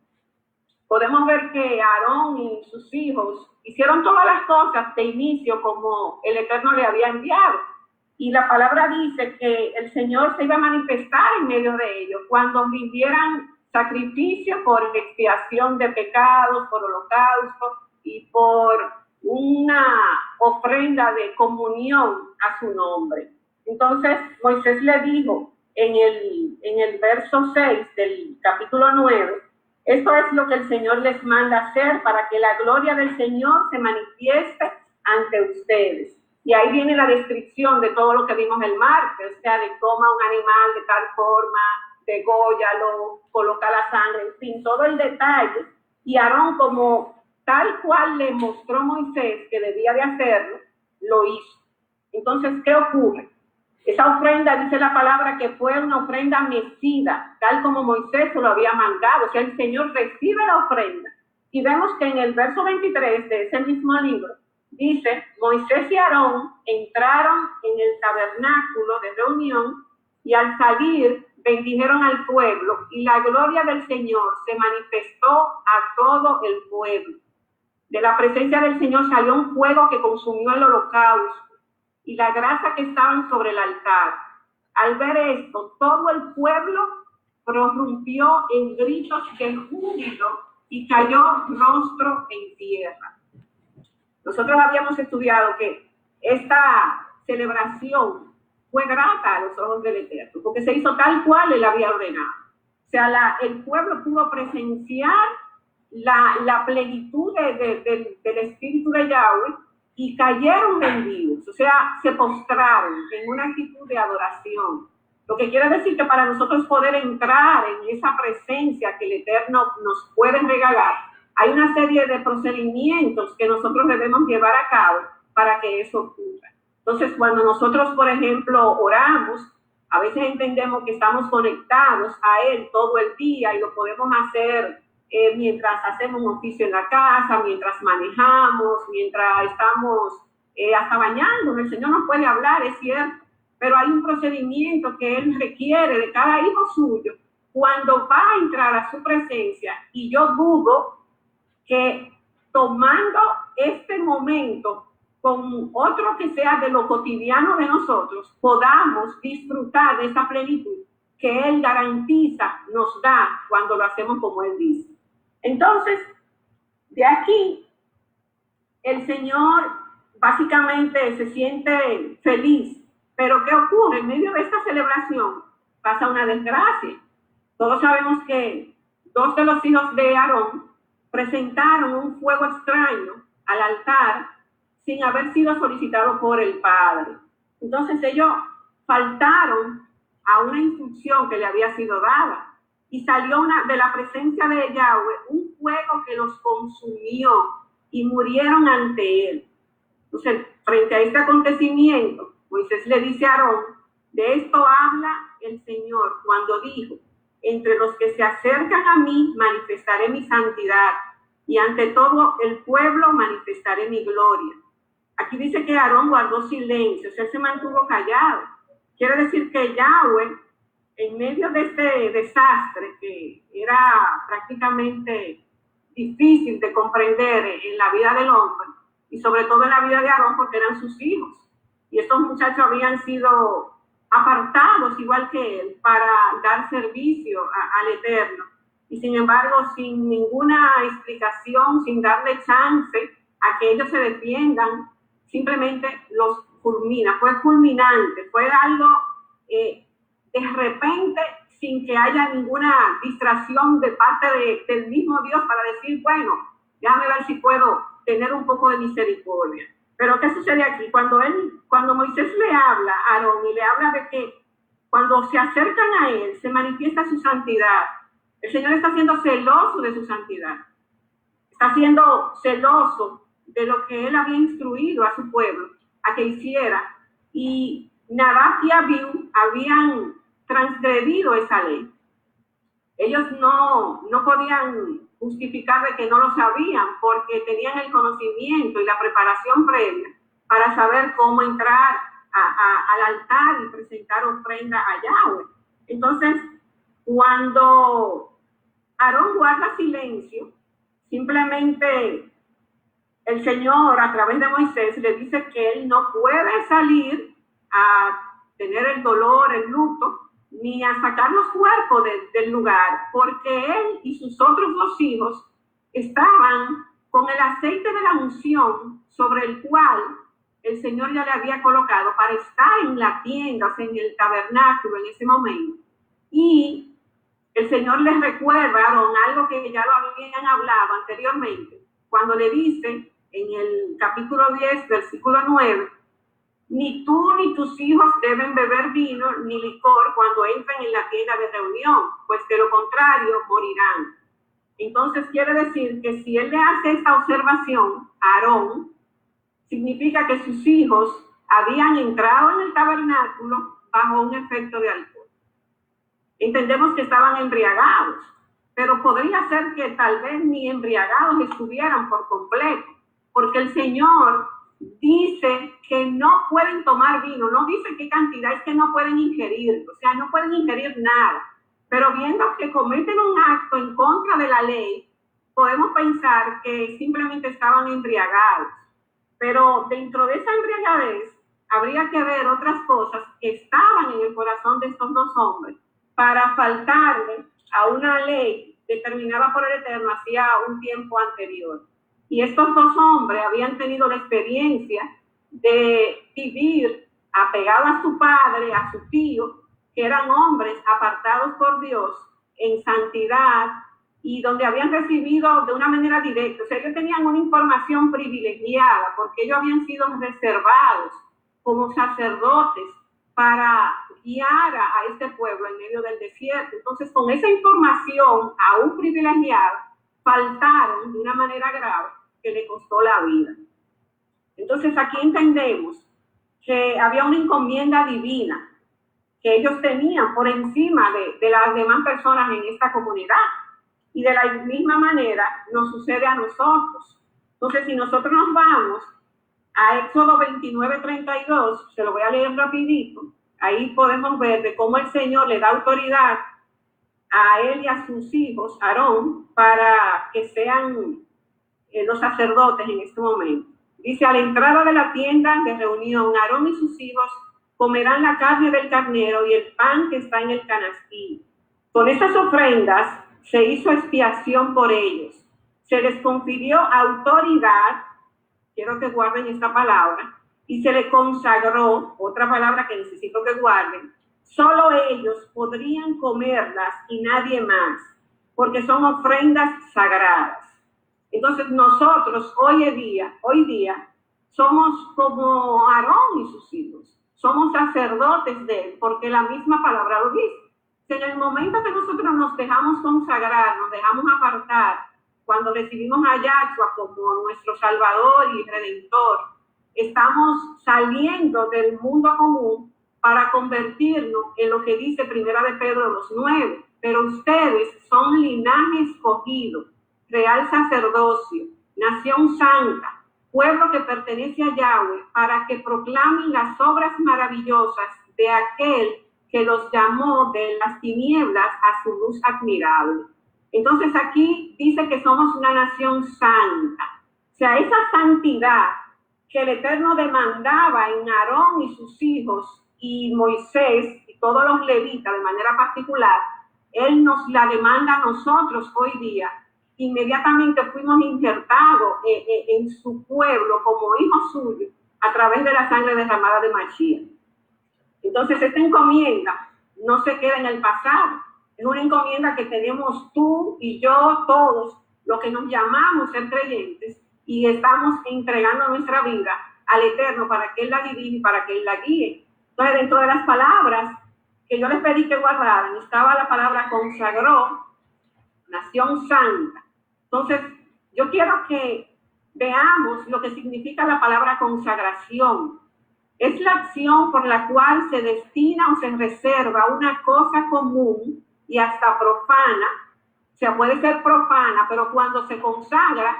podemos ver que Aarón y sus hijos hicieron todas las cosas de inicio como el Eterno le había enviado. Y la palabra dice que el Señor se iba a manifestar en medio de ellos cuando vivieran sacrificio por expiación de pecados, por holocausto y por una ofrenda de comunión a su nombre. Entonces Moisés le dijo en el verso 6 del capítulo 9, esto es lo que el Señor les manda hacer para que la gloria del Señor se manifieste ante ustedes. Y ahí viene la descripción de todo lo que vimos el martes, o sea, de toma un animal de tal forma, dególlalo, coloca la sangre, en fin, todo el detalle. Y Aarón, como tal cual le mostró Moisés que debía de hacerlo, lo hizo. Entonces, ¿qué ocurre? Esa ofrenda, dice la palabra, que fue una ofrenda mecida, tal como Moisés se lo había mandado. O sea, el Señor recibe la ofrenda. Y vemos que en el verso 23 de ese mismo libro, dice, Moisés y Aarón entraron en el tabernáculo de reunión y al salir bendijeron al pueblo y la gloria del Señor se manifestó a todo el pueblo. De la presencia del Señor salió un fuego que consumió el holocausto y la grasa que estaban sobre el altar. Al ver esto, todo el pueblo prorrumpió en gritos de júbilo y cayó rostro en tierra. Nosotros habíamos estudiado que esta celebración fue grata a los ojos del Eterno, porque se hizo tal cual él había ordenado. O sea, el pueblo pudo presenciar la plenitud del Espíritu de Yahweh y cayeron rendidos, o sea, se postraron en una actitud de adoración. Lo que quiere decir que para nosotros poder entrar en esa presencia que el Eterno nos puede regalar, hay una serie de procedimientos que nosotros debemos llevar a cabo para que eso ocurra. Entonces, cuando nosotros, por ejemplo, oramos, a veces entendemos que estamos conectados a Él todo el día y lo podemos hacer mientras hacemos un oficio en la casa, mientras manejamos, mientras estamos hasta bañando. El Señor nos puede hablar, es cierto, pero hay un procedimiento que Él requiere de cada hijo suyo cuando va a entrar a su presencia, y yo dudo que tomando este momento con otro que sea de lo cotidiano de nosotros, podamos disfrutar de esa plenitud que Él garantiza, nos da cuando lo hacemos como Él dice. Entonces, de aquí, el Señor básicamente se siente feliz. Pero ¿qué ocurre? En medio de esta celebración pasa una desgracia. Todos sabemos que dos de los hijos de Aarón presentaron un fuego extraño al altar sin haber sido solicitado por el Padre. Entonces ellos faltaron a una instrucción que le había sido dada. Y salió de la presencia de Yahweh un fuego que los consumió y murieron ante él. Entonces, frente a este acontecimiento, Moisés le dice a Aarón, de esto habla el Señor cuando dijo, entre los que se acercan a mí manifestaré mi santidad y ante todo el pueblo manifestaré mi gloria. Aquí dice que Aarón guardó silencio, o sea, él se mantuvo callado. Quiere decir que Yahweh, en medio de este desastre que era prácticamente difícil de comprender en la vida del hombre, y sobre todo en la vida de Aarón, porque eran sus hijos, y estos muchachos habían sido apartados igual que él para dar servicio al Eterno, y sin embargo sin ninguna explicación, sin darle chance a que ellos se defiendan, simplemente los fulmina. Fue fulminante, fue algo de repente, sin que haya ninguna distracción de parte del mismo Dios para decir, bueno, déjame ver si puedo tener un poco de misericordia. Pero ¿qué sucede aquí? Cuando Moisés le habla a Aarón y le habla de que cuando se acercan a él se manifiesta su santidad, el Señor está siendo celoso de su santidad, está siendo celoso de lo que él había instruido a su pueblo a que hiciera, y Nadab y Abiú habían transgredido esa ley. Ellos no podían justificar de que no lo sabían, porque tenían el conocimiento y la preparación previa para saber cómo entrar al altar y presentar ofrenda a Yahweh. Entonces, cuando Aarón guarda silencio, simplemente el Señor a través de Moisés le dice que él no puede salir a tener el dolor, el luto, ni a sacar los cuerpos del lugar, porque él y sus otros 2 hijos estaban con el aceite de la unción sobre el cual el Señor ya le había colocado para estar en la tienda, o sea, en el tabernáculo en ese momento. Y el Señor les recuerda a Aarón algo que ya lo habían hablado anteriormente, cuando le dice en el capítulo 10, versículo 9, ni tú ni tus hijos deben beber vino ni licor cuando entren en la tienda de reunión, pues de lo contrario morirán. Entonces quiere decir que si él le hace esta observación a Aarón, significa que sus hijos habían entrado en el tabernáculo bajo un efecto de alcohol. Entendemos que estaban embriagados, pero podría ser que tal vez ni embriagados estuvieran por completo, porque el Señor dice que no pueden tomar vino, no dice qué cantidad, es que no pueden ingerir, o sea, no pueden ingerir nada. Pero viendo que cometen un acto en contra de la ley, podemos pensar que simplemente estaban embriagados. Pero dentro de esa embriagadez habría que ver otras cosas que estaban en el corazón de estos 2 hombres para faltarle a una ley determinada por el Eterno hacía un tiempo anterior. Y estos 2 hombres habían tenido la experiencia de vivir apegados a su padre, a su tío, que eran hombres apartados por Dios en santidad y donde habían recibido de una manera directa. O sea, ellos tenían una información privilegiada porque ellos habían sido reservados como sacerdotes para guiar a este pueblo en medio del desierto. Entonces, con esa información aún privilegiada, faltaron de una manera grave que le costó la vida. Entonces, aquí entendemos que había una encomienda divina que ellos tenían por encima de las demás personas en esta comunidad. Y de la misma manera nos sucede a nosotros. Entonces, si nosotros nos vamos a Éxodo 29:32, se lo voy a leer rapidito, ahí podemos ver de cómo el Señor le da autoridad a él y a sus hijos, Aarón, para que sean los sacerdotes en este momento. Dice, a la entrada de la tienda de reunión, Aarón y sus hijos comerán la carne del carnero y el pan que está en el canastillo. Con esas ofrendas se hizo expiación por ellos. Se les confirió autoridad, quiero que guarden esta palabra, y se le consagró, otra palabra que necesito que guarden, solo ellos podrían comerlas y nadie más, porque son ofrendas sagradas. Entonces nosotros hoy día somos como Aarón y sus hijos, somos sacerdotes de él, porque la misma palabra lo dice. En el momento que nosotros nos dejamos consagrar, nos dejamos apartar, cuando recibimos a Yahshua como nuestro Salvador y Redentor, estamos saliendo del mundo común para convertirnos en lo que dice Primera de Pedro 2:9. Pero ustedes son linaje escogido, real sacerdocio, nación santa, pueblo que pertenece a Yahweh, para que proclamen las obras maravillosas de aquel que los llamó de las tinieblas a su luz admirable. Entonces aquí dice que somos una nación santa. O sea, esa santidad que el Eterno demandaba en Aarón y sus hijos y Moisés y todos los levitas de manera particular, Él nos la demanda a nosotros hoy día. Inmediatamente fuimos injertados en su pueblo como hijos suyos a través de la sangre derramada de Mashiach. Entonces esta encomienda no se queda en el pasado, es una encomienda que tenemos tú y yo, todos los que nos llamamos ser creyentes y estamos entregando nuestra vida al Eterno para que Él la dirija y para que Él la guíe. Entonces dentro de las palabras que yo les pedí que guardaran estaba la palabra consagró, nación santa. Entonces yo quiero que veamos lo que significa la palabra consagración. Es la acción por la cual se destina o se reserva una cosa común y hasta profana. O sea, puede ser profana, pero cuando se consagra,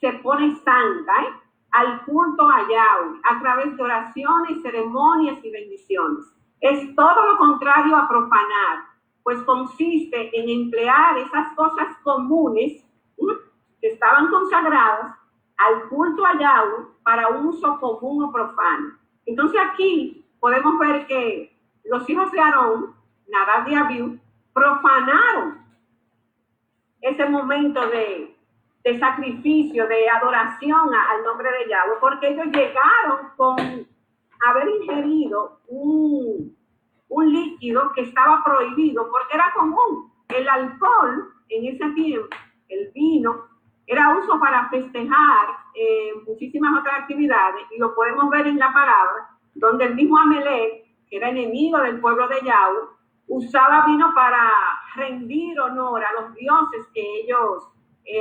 se pone santa, al culto a Yahweh, a través de oraciones, ceremonias y bendiciones. Es todo lo contrario a profanar, pues consiste en emplear esas cosas comunes que estaban consagradas al culto a Yahweh para un uso común o profano. Entonces aquí podemos ver que los hijos de Aarón Nadab y Abiú, profanaron ese momento de sacrificio, de adoración al nombre de Yahweh, porque ellos llegaron con haber ingerido un líquido que estaba prohibido, porque era común. El alcohol en ese tiempo, el vino, era uso para festejar muchísimas otras actividades, y lo podemos ver en la palabra, donde el mismo Amelec, que era enemigo del pueblo de Yahweh, usaba vino para rendir honor a los dioses que ellos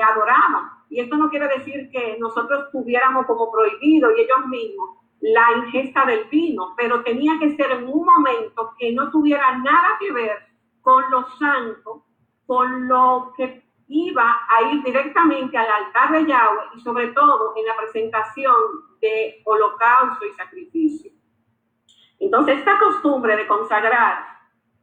adoraban. Y esto no quiere decir que nosotros tuviéramos como prohibido y ellos mismos la ingesta del vino, pero tenía que ser en un momento que no tuviera nada que ver con lo santo, con lo que iba a ir directamente al altar de Yahweh, y sobre todo en la presentación de holocausto y sacrificio. Entonces, esta costumbre de consagrar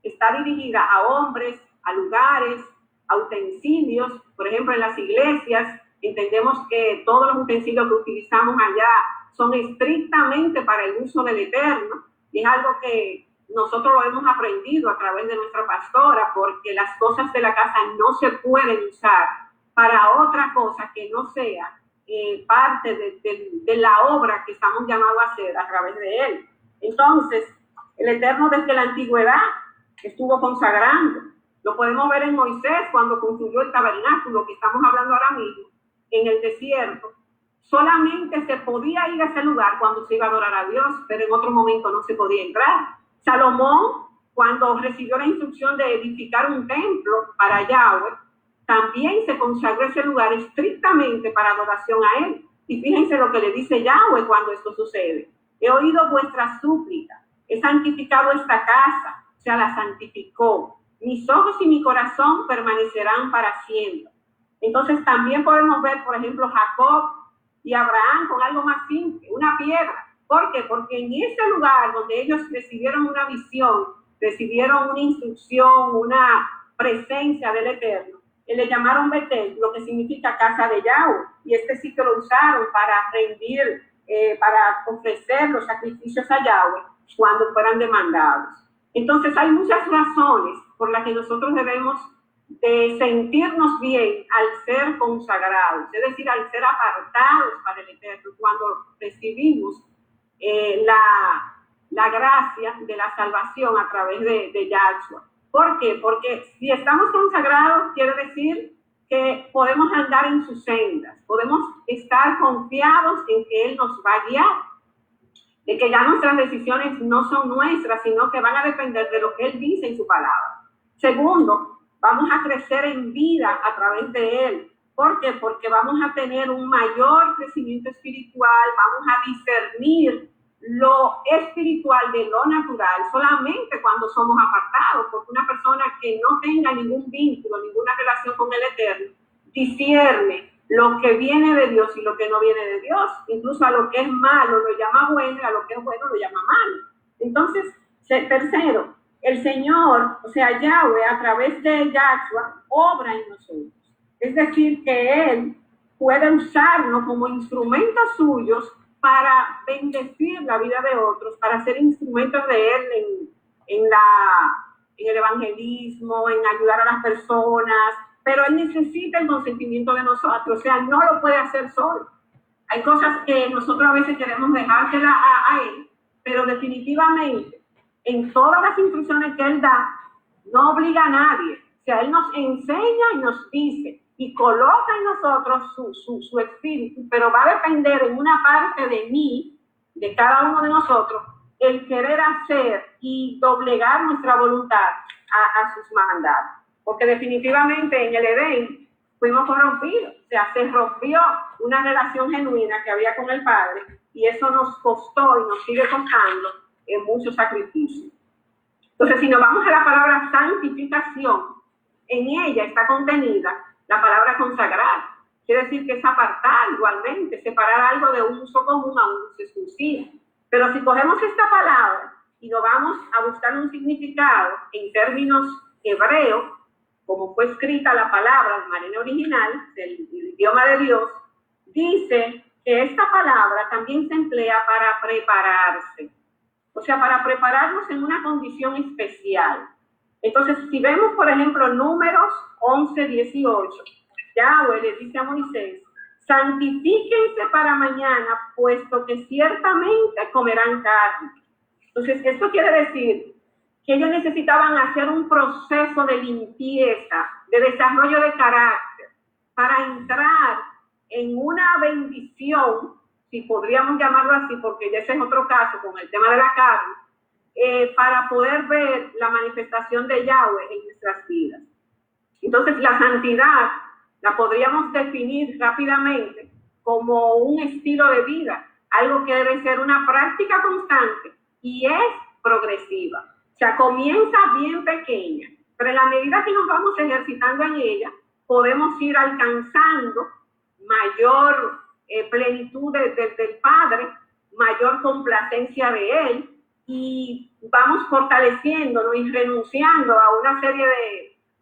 está dirigida a hombres, a lugares, a utensilios. Por ejemplo, en las iglesias entendemos que todos los utensilios que utilizamos allá son estrictamente para el uso del Eterno, y es algo que nosotros lo hemos aprendido a través de nuestra pastora, porque las cosas de la casa no se pueden usar para otra cosa que no sea parte de la obra que estamos llamados a hacer a través de él. Entonces, el Eterno desde la antigüedad estuvo consagrando. Lo podemos ver en Moisés cuando construyó el tabernáculo que estamos hablando ahora mismo en el desierto. Solamente se podía ir a ese lugar cuando se iba a adorar a Dios, pero en otro momento no se podía entrar. Salomón, cuando recibió la instrucción de edificar un templo para Yahweh, también se consagró ese lugar estrictamente para adoración a él. Y fíjense lo que le dice Yahweh cuando esto sucede: he oído vuestra súplica, he santificado esta casa, o sea, la santificó. Mis ojos y mi corazón permanecerán para siempre. Entonces también podemos ver, por ejemplo, Jacob y Abraham con algo más simple, una piedra. ¿Por qué? Porque en ese lugar donde ellos recibieron una visión, recibieron una instrucción, una presencia del Eterno, le llamaron Betel, lo que significa casa de Yahweh, y este sitio lo usaron para rendir, para ofrecer los sacrificios a Yahweh cuando fueran demandados. Entonces hay muchas razones por las que nosotros debemos de sentirnos bien al ser consagrados, es decir, al ser apartados para el Eterno, cuando recibimos la gracia de la salvación a través de Yahshua. ¿Por qué? Porque si estamos consagrados, quiere decir que podemos andar en sus sendas, podemos estar confiados en que Él nos va a guiar, de que ya nuestras decisiones no son nuestras, sino que van a depender de lo que Él dice en su palabra. Segundo, vamos a crecer en vida a través de Él. ¿Por qué? Porque vamos a tener un mayor crecimiento espiritual, vamos a discernir lo espiritual de lo natural solamente cuando somos apartados, porque una persona que no tenga ningún vínculo, ninguna relación con el Eterno, discierne lo que viene de Dios y lo que no viene de Dios. Incluso a lo que es malo lo llama bueno y a lo que es bueno lo llama malo. Entonces, tercero, el Señor, o sea, Yahweh, a través de Yahshua, obra en nosotros. Es decir, que Él puede usarnos como instrumentos suyos para bendecir la vida de otros, para ser instrumentos de Él en el evangelismo, en ayudar a las personas, pero Él necesita el consentimiento de nosotros, o sea, no lo puede hacer solo. Hay cosas que nosotros a veces queremos dejársela a Él, pero definitivamente en todas las instrucciones que Él da, no obliga a nadie. O sea, Él nos enseña y nos dice, y coloca en nosotros su espíritu, pero va a depender en una parte de mí, de cada uno de nosotros, el querer hacer y doblegar nuestra voluntad a sus mandatos. Porque definitivamente en el Edén fuimos corrompidos, o sea, se rompió una relación genuina que había con el Padre, y eso nos costó y nos sigue costando en muchos sacrificios. Entonces, si nos vamos a la palabra santificación, en ella está contenida la palabra consagrar. Quiere decir que es apartar igualmente, separar algo de un uso común a un uso exclusivo. Pero si cogemos esta palabra y nos vamos a buscar un significado en términos hebreos, como fue escrita la palabra en manera original, del idioma de Dios, dice que esta palabra también se emplea para prepararse. O sea, para prepararnos en una condición especial. Entonces, si vemos, por ejemplo, Números 11:18, Yahweh le dice a Moisés, santifíquense para mañana, puesto que ciertamente comerán carne. Entonces, esto quiere decir que ellos necesitaban hacer un proceso de limpieza, de desarrollo de carácter, para entrar en una bendición, si podríamos llamarlo así, porque ese es otro caso con el tema de la carne, para poder ver la manifestación de Yahweh en nuestras vidas. Entonces, la santidad la podríamos definir rápidamente como un estilo de vida, algo que debe ser una práctica constante y es progresiva. O sea, comienza bien pequeña, pero en la medida que nos vamos ejercitando en ella, podemos ir alcanzando mayor plenitud del Padre, mayor complacencia de Él, y vamos fortaleciéndonos y renunciando a una serie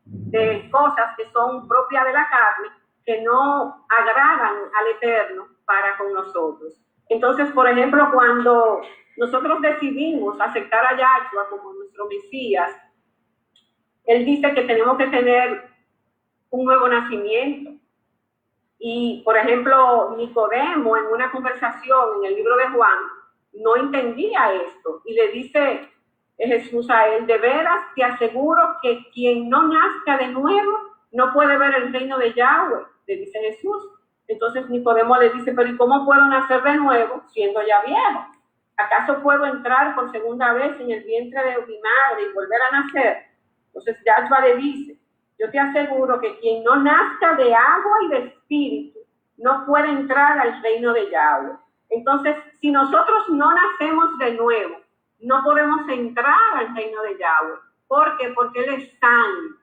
de cosas que son propias de la carne, que no agradan al Eterno para con nosotros. Entonces, por ejemplo, cuando nosotros decidimos aceptar a Yahshua como nuestro Mesías, Él dice que tenemos que tener un nuevo nacimiento. Y, por ejemplo, Nicodemo, en una conversación en el libro de Juan, no entendía esto. Y le dice Jesús a él, de veras te aseguro que quien no nazca de nuevo no puede ver el reino de Yahweh, le dice Jesús. Entonces Nicodemo le dice, pero ¿y cómo puedo nacer de nuevo siendo ya viejo? ¿Acaso puedo entrar por segunda vez en el vientre de mi madre y volver a nacer? Entonces Yahshua le dice, yo te aseguro que quien no nazca de agua y de espíritu no puede entrar al reino de Yahweh. Entonces, si nosotros no nacemos de nuevo, no podemos entrar al reino de Yahweh. ¿Por qué? Porque Él es santo.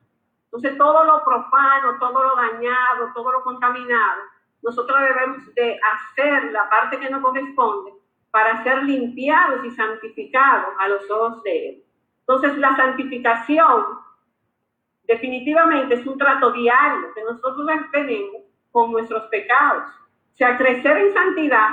Entonces, todo lo profano, todo lo dañado, todo lo contaminado, nosotros debemos de hacer la parte que nos corresponde para ser limpiados y santificados a los ojos de Él. Entonces, la santificación definitivamente es un trato diario que nosotros tenemos con nuestros pecados. O sea, crecer en santidad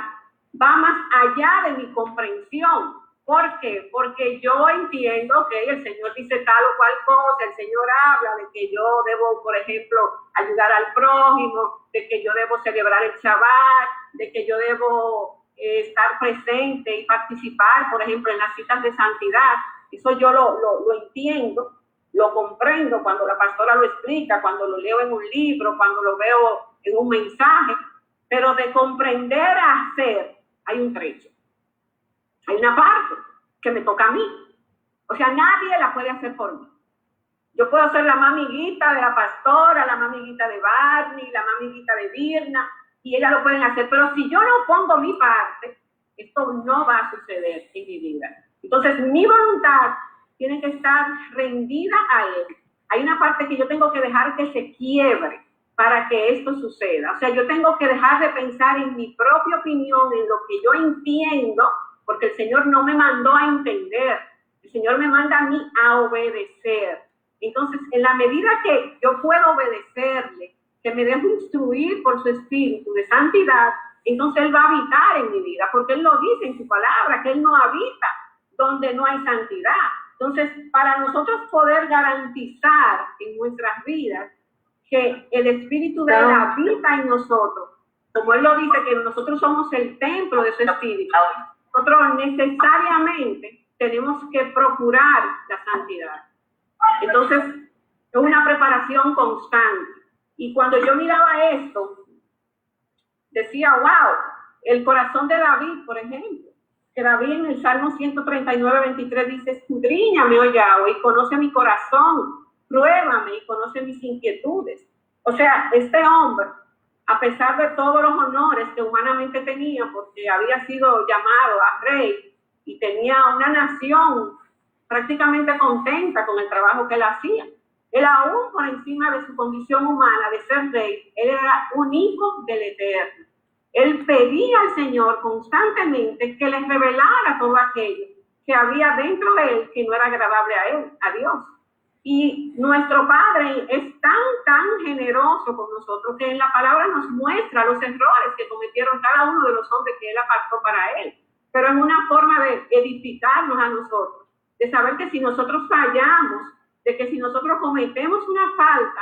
va más allá de mi comprensión. ¿Por qué? Porque yo entiendo que el Señor dice tal o cual cosa, el Señor habla de que yo debo, por ejemplo, ayudar al prójimo, de que yo debo celebrar el Shabbat, de que yo debo estar presente y participar, por ejemplo, en las citas de santidad. Eso yo lo entiendo, lo comprendo cuando la pastora lo explica, cuando lo leo en un libro, cuando lo veo en un mensaje, pero de comprender a hacer hay un trecho. Hay una parte que me toca a mí. O sea, nadie la puede hacer por mí. Yo puedo ser la mamiguita de la pastora, la mamiguita de Barney, la mamiguita de Virna, y ellas lo pueden hacer. Pero si yo no pongo mi parte, esto no va a suceder en mi vida. Entonces, mi voluntad tiene que estar rendida a Él. Hay una parte que yo tengo que dejar que se quiebre para que esto suceda. O sea, yo tengo que dejar de pensar en mi propia opinión, en lo que yo entiendo, porque el Señor no me mandó a entender, el Señor me manda a mí a obedecer. Entonces, en la medida que yo puedo obedecerle, que me dejo instruir por su espíritu de santidad, entonces Él va a habitar en mi vida, porque Él lo dice en su palabra, que Él no habita donde no hay santidad. Entonces, para nosotros poder garantizar en nuestras vidas que el Espíritu de Él habita en nosotros, como Él lo dice, que nosotros somos el templo de su Espíritu, nosotros necesariamente tenemos que procurar la santidad. Entonces, es una preparación constante. Y cuando yo miraba esto, decía, wow, el corazón de David, por ejemplo, que David en el Salmo 139:23 dice, escudriñame, oh Yahweh, y conoce mi corazón, pruébame y conoce mis inquietudes. O sea, este hombre, a pesar de todos los honores que humanamente tenía, porque había sido llamado a rey y tenía una nación prácticamente contenta con el trabajo que él hacía, él aún por encima de su condición humana de ser rey, él era un hijo del Eterno. Él pedía al Señor constantemente que le revelara todo aquello que había dentro de él que no era agradable a él, a Dios. Y nuestro Padre es tan generoso con nosotros que en la palabra nos muestra los errores que cometieron cada uno de los hombres que Él apartó para Él. Pero es una forma de edificarnos a nosotros, de saber que si nosotros fallamos, de que si nosotros cometemos una falta,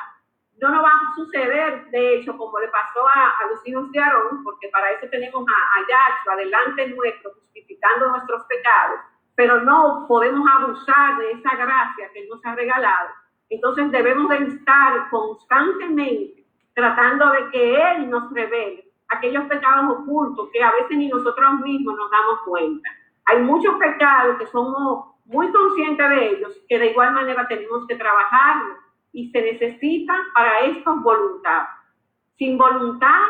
no nos va a suceder, de hecho, como le pasó a los hijos de Aarón, porque para eso tenemos a Yahshua delante nuestro, justificando nuestros pecados, pero no podemos abusar de esa gracia que Él nos ha regalado. Entonces debemos de estar constantemente tratando de que Él nos revele aquellos pecados ocultos que a veces ni nosotros mismos nos damos cuenta. Hay muchos pecados que somos muy conscientes de ellos, que de igual manera tenemos que trabajarlos, y se necesita para esto voluntad. Sin voluntad,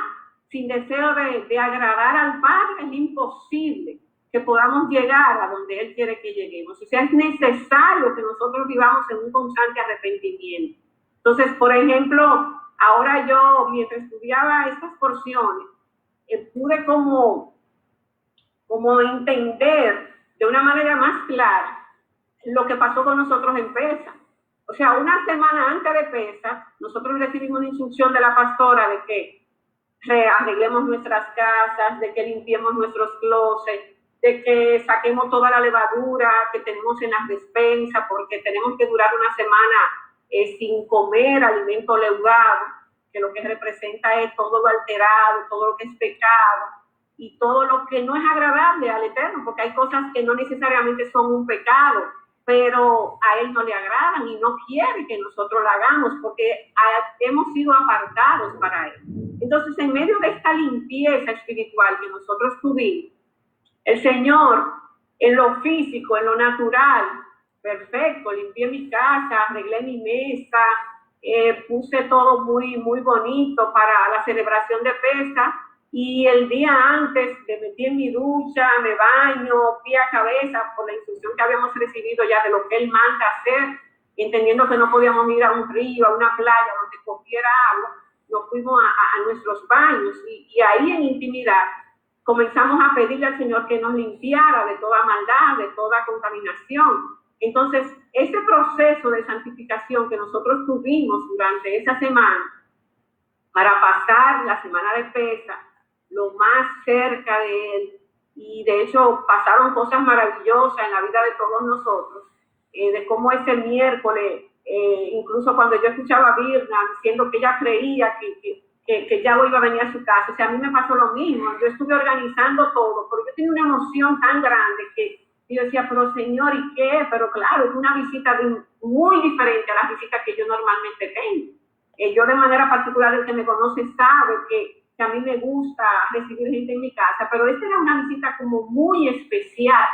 sin deseo de agradar al Padre, es imposible que podamos llegar a donde Él quiere que lleguemos. O sea, es necesario que nosotros vivamos en un constante arrepentimiento. Entonces, por ejemplo, ahora yo, mientras estudiaba estas porciones, pude como entender de una manera más clara lo que pasó con nosotros en Pesa. O sea, una semana antes de Pesa, nosotros recibimos una instrucción de la pastora de que arreglemos nuestras casas, de que limpiemos nuestros closets, de que saquemos toda la levadura que tenemos en las despensas, porque tenemos que durar una semana sin comer alimento leudado, que lo que representa es todo lo alterado, todo lo que es pecado y todo lo que no es agradable al Eterno, porque hay cosas que no necesariamente son un pecado, pero a Él no le agradan y no quiere que nosotros la hagamos porque hemos sido apartados para Él. Entonces, en medio de esta limpieza espiritual que nosotros tuvimos, el Señor, en lo físico, en lo natural, perfecto, limpié mi casa, arreglé mi mesa, puse todo muy, muy bonito para la celebración de Pesa. Y el día antes me metí en mi ducha, me baño, pie a cabeza, por la instrucción que habíamos recibido ya de lo que Él manda hacer, entendiendo que no podíamos ir a un río, a una playa donde cogiera agua, nos fuimos a nuestros baños y ahí en intimidad comenzamos a pedirle al Señor que nos limpiara de toda maldad, de toda contaminación. Entonces, ese proceso de santificación que nosotros tuvimos durante esa semana, para pasar la semana de Pesa, lo más cerca de Él, y de hecho pasaron cosas maravillosas en la vida de todos nosotros, de cómo ese miércoles, incluso cuando yo escuchaba a Virna diciendo que ella creía que ya iba a venir a su casa, o sea, a mí me pasó lo mismo, yo estuve organizando todo, pero yo tenía una emoción tan grande que yo decía, pero Señor, ¿y qué? Pero claro, es una visita muy diferente a las visitas que yo normalmente tengo. Yo de manera particular, el que me conoce sabe que a mí me gusta recibir gente en mi casa, pero esta era una visita como muy especial,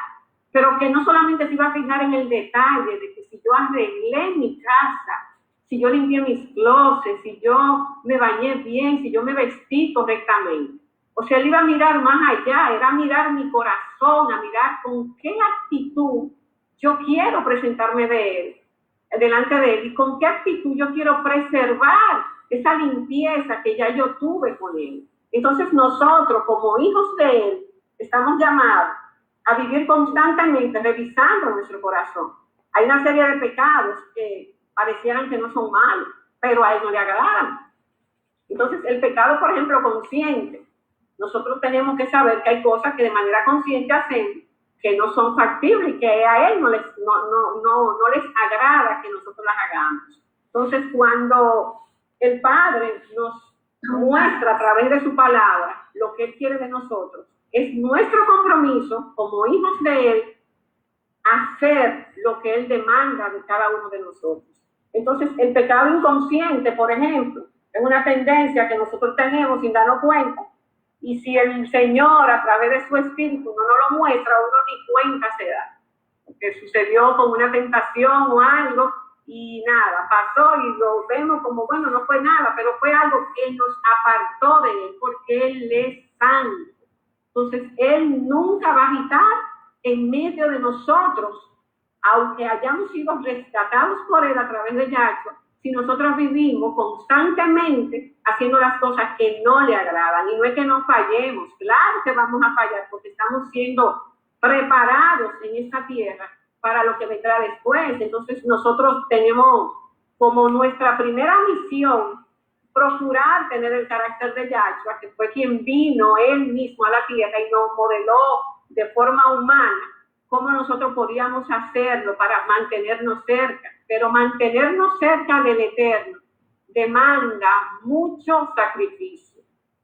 pero que no solamente se iba a fijar en el detalle de que si yo arreglé mi casa, si yo limpié mis closets, si yo me bañé bien, si yo me vestí correctamente. O sea, Él iba a mirar más allá, era mirar mi corazón, a mirar con qué actitud yo quiero presentarme delante de Él y con qué actitud yo quiero preservar esa limpieza que ya yo tuve con Él. Entonces nosotros, como hijos de Él, estamos llamados a vivir constantemente revisando nuestro corazón. Hay una serie de pecados que parecieran que no son malos, pero a Él no le agradan. Entonces, el pecado, por ejemplo, consciente, nosotros tenemos que saber que hay cosas que de manera consciente hacemos que no son factibles y que a Él no les agrada que nosotros las hagamos. Entonces, cuando el Padre nos muestra a través de su palabra lo que Él quiere de nosotros, es nuestro compromiso como hijos de Él hacer lo que Él demanda de cada uno de nosotros. Entonces, el pecado inconsciente, por ejemplo, es una tendencia que nosotros tenemos sin darnos cuenta. Y si el Señor, a través de su Espíritu, no nos lo muestra, uno ni cuenta se da. Porque sucedió con una tentación o algo, y nada, pasó y lo vemos como, bueno, no fue nada, pero fue algo que nos apartó de Él, porque Él es santo. Entonces, Él nunca va a habitar en medio de nosotros, aunque hayamos sido rescatados por Él a través de Yahshua, si nosotros vivimos constantemente haciendo las cosas que no le agradan. Y no es que no fallemos, claro que vamos a fallar, porque estamos siendo preparados en esta tierra para lo que vendrá después. Entonces nosotros tenemos como nuestra primera misión procurar tener el carácter de Yahshua, que fue quien vino Él mismo a la tierra y nos modeló de forma humana, cómo nosotros podíamos hacerlo para mantenernos cerca, pero mantenernos cerca del Eterno demanda mucho sacrificio.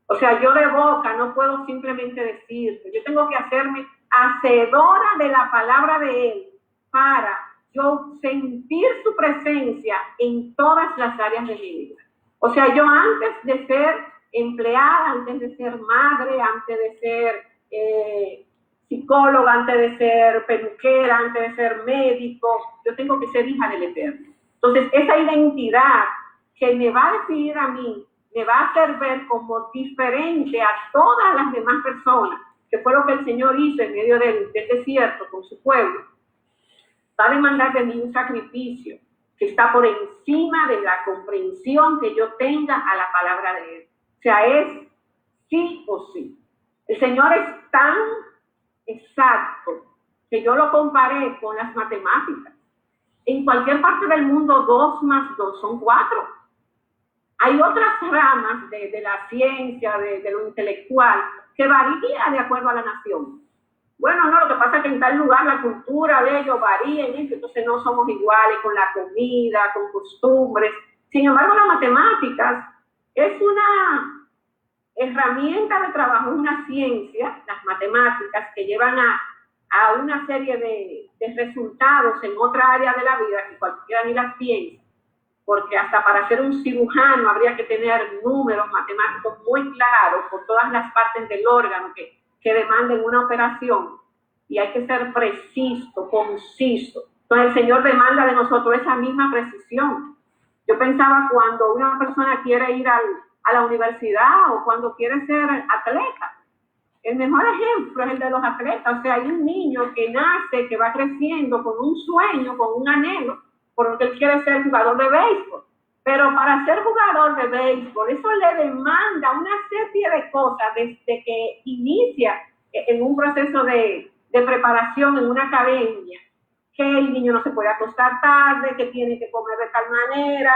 O sea, yo de boca no puedo simplemente decirlo, yo tengo que hacerme hacedora de la palabra de Él para yo sentir su presencia en todas las áreas de mi vida. O sea, yo antes de ser empleada, antes de ser madre, antes de ser psicóloga, antes de ser peluquera, antes de ser médico, yo tengo que ser hija del Eterno. Entonces, esa identidad que me va a definir a mí, me va a hacer ver como diferente a todas las demás personas, que fue lo que el Señor hizo en medio del desierto con su pueblo, va a demandar de mí un sacrificio que está por encima de la comprensión que yo tenga a la palabra de Él. O sea, es sí o sí. El Señor es tan exacto que yo lo comparé con las matemáticas. En cualquier parte del mundo, 2 más 2 son 4. Hay otras ramas de la ciencia, de lo intelectual, que varía de acuerdo a la nación. Bueno, no, lo que pasa es que en tal lugar la cultura de ellos varía, entonces no somos iguales con la comida, con costumbres. Sin embargo, las matemáticas es una herramienta de trabajo, es una ciencia, las matemáticas, que llevan a una serie de resultados en otra área de la vida que cualquiera ni las piensa. Porque hasta para ser un cirujano habría que tener números matemáticos muy claros por todas las partes del órgano que demanden una operación, y hay que ser preciso, conciso. Entonces el Señor demanda de nosotros esa misma precisión. Yo pensaba, cuando una persona quiere ir a la universidad o cuando quiere ser atleta, el mejor ejemplo es el de los atletas. O sea, hay un niño que nace, que va creciendo con un sueño, con un anhelo, porque él quiere ser jugador de béisbol. Pero para ser jugador de béisbol, eso le demanda una serie de cosas desde que inicia en un proceso de preparación en una academia, que el niño no se puede acostar tarde, que tiene que comer de tal manera,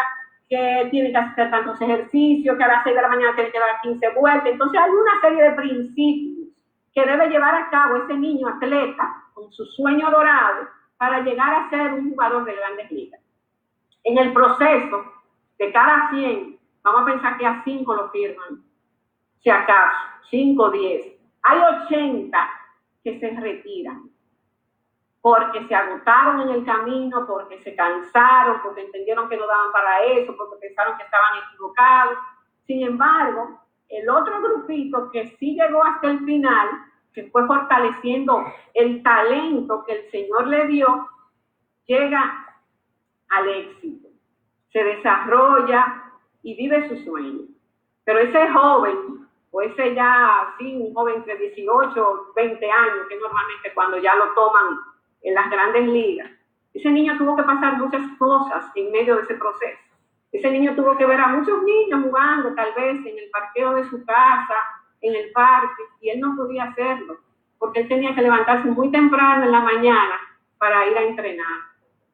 que tiene que hacer tantos ejercicios, que a las 6 de la mañana tiene que dar 15 vueltas. Entonces hay una serie de principios que debe llevar a cabo ese niño atleta con su sueño dorado para llegar a ser un jugador de grandes ligas. En el proceso, de cada 100, vamos a pensar que a 5 lo firman, si acaso, 5 o 10. Hay 80 que se retiran porque se agotaron en el camino, porque se cansaron, porque entendieron que no daban para eso, porque pensaron que estaban equivocados. Sin embargo, el otro grupito que sí llegó hasta el final, que fue fortaleciendo el talento que el Señor le dio, llega al éxito, se desarrolla y vive su sueño. Pero ese joven, o ese ya, sí, un joven entre 18 o 20 años, que normalmente cuando ya lo toman en las grandes ligas, ese niño tuvo que pasar muchas cosas en medio de ese proceso. Ese niño tuvo que ver a muchos niños jugando, tal vez en el parqueo de su casa, en el parque, y él no podía hacerlo, porque él tenía que levantarse muy temprano en la mañana para ir a entrenar.